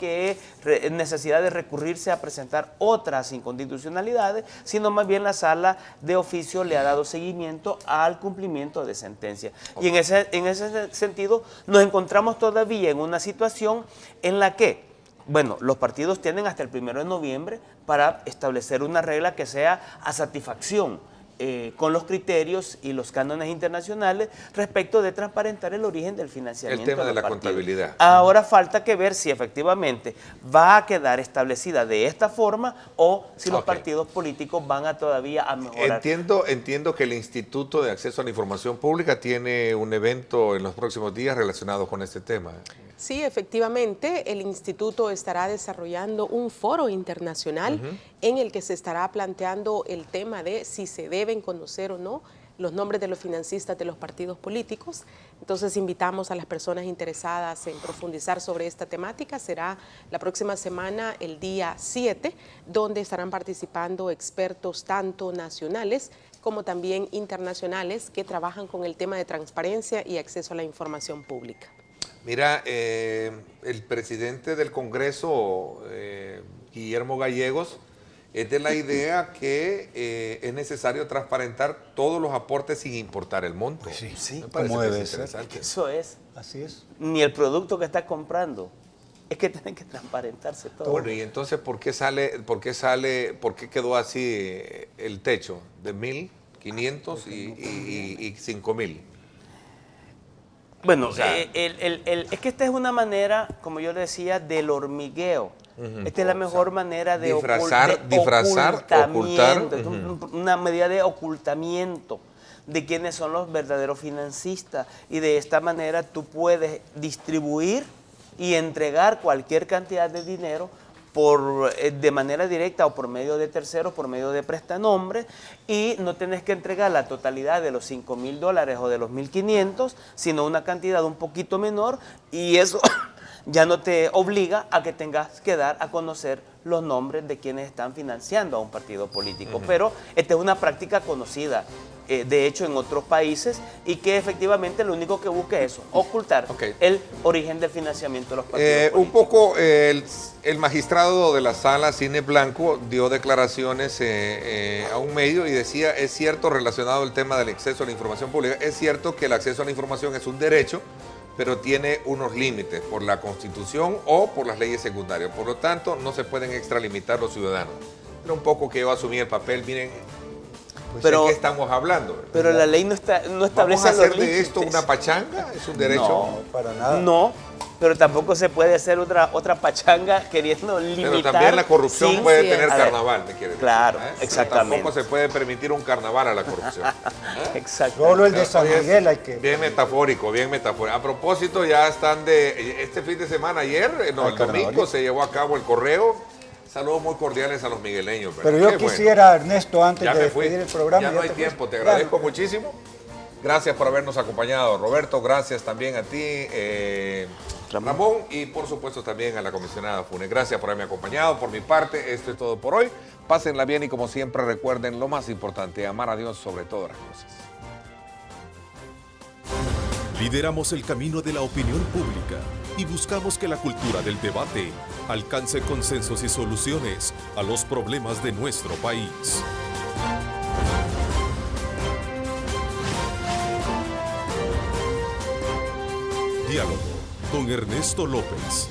D: necesidad de recurrirse a presentar otras inconstitucionalidades, sino más bien la Sala de oficio le ha dado seguimiento al cumplimiento de sentencia. Y en ese sentido nos encontramos todavía en una situación en la que, bueno, los partidos tienen hasta el 1 de noviembre para establecer una regla que sea a satisfacción con los criterios y los cánones internacionales respecto de transparentar el origen del financiamiento.
B: El tema de la contabilidad.
D: Ahora falta que ver si efectivamente va a quedar establecida de esta forma o si los partidos políticos van a todavía a mejorar.
B: Entiendo que el Instituto de Acceso a la Información Pública tiene un evento en los próximos días relacionado con este tema.
C: Sí, efectivamente, el instituto estará desarrollando un foro internacional en el que se estará planteando el tema de si se deben conocer o no los nombres de los financistas de los partidos políticos. Entonces invitamos a las personas interesadas en profundizar sobre esta temática. Será la próxima semana, el día 7, donde estarán participando expertos tanto nacionales como también internacionales que trabajan con el tema de transparencia y acceso a la información pública.
B: Mira, el presidente del Congreso, Guillermo Gallegos, es de la idea que es necesario transparentar todos los aportes sin importar el monto.
E: Sí,
D: sí,
B: Me parece
E: como
B: que es
E: debe ser.
B: interesante.
D: Eso es.
E: Así es.
D: Ni el producto que estás comprando. Es que tienen que transparentarse todo.
B: Bueno, y entonces, ¿por qué quedó así el techo de 1.500 y 5.000?
D: Bueno,
B: O sea,
D: es que esta es una manera, como yo le decía, del hormigueo. Esta es la mejor manera de
B: disfrazar,
D: ocultamiento.
B: ocultar.
D: Es una medida de ocultamiento de quiénes son los verdaderos financistas. Y de esta manera tú puedes distribuir y entregar cualquier cantidad de dinero de manera directa o por medio de terceros, por medio de prestanombres, y no tenés que entregar la totalidad de los $5.000 o de los 1.500, sino una cantidad un poquito menor, y eso ya no te obliga a que tengas que dar a conocer los nombres de quienes están financiando a un partido político. Pero esta es una práctica conocida, de hecho, en otros países, y que efectivamente lo único que busca es eso, ocultar el origen del financiamiento de los partidos políticos.
B: Un poco el magistrado de la sala Cine Blanco dio declaraciones a un medio y decía, es cierto, relacionado al tema del acceso a la información pública, es cierto que el acceso a la información es un derecho, pero tiene unos límites por la Constitución o por las leyes secundarias. Por lo tanto, no se pueden extralimitar los ciudadanos. Pero un poco que yo asumí el papel, miren, pues
D: pero,
B: ¿de qué estamos hablando?
D: Pero la ley no establece
B: ¿Vamos a
D: los
B: hacer
D: límites.
B: de esto una pachanga? ¿Es un derecho?
E: No, para nada.
D: No, pero tampoco se puede hacer otra pachanga queriendo limitar.
B: Pero también la corrupción
D: sin-
B: puede
C: sí,
B: tener
C: a
D: ver,
B: carnaval, me quiere decir.
D: claro,
B: Pero
D: exactamente.
B: tampoco se puede permitir un carnaval a la corrupción.
D: Exacto.
E: Solo el de San
B: Oye,
E: Miguel hay que...
B: Bien metafórico, bien metafórico. A propósito, ya están este fin de semana, ayer, el domingo,
E: carnaval.
B: se llevó a cabo el correo. Saludos muy cordiales a los migueleños.
E: Pero
B: Qué
E: yo
B: bueno.
E: quisiera, Ernesto, antes
B: Ya
E: de
B: me fui,
E: despedir el programa...
B: ya no hay
E: te
B: tiempo,
E: fuiste.
B: te agradezco muchísimo. Gracias por habernos acompañado, Roberto, gracias también a ti, Ramón, y por supuesto también a la comisionada Funes. Gracias por haberme acompañado. Por mi parte, esto es todo por hoy. Pásenla bien y como siempre recuerden lo más importante, amar a Dios sobre todas las cosas.
A: Lideramos el camino de la opinión pública y buscamos que la cultura del debate alcance consensos y soluciones a los problemas de nuestro país. Diálogo con Ernesto López.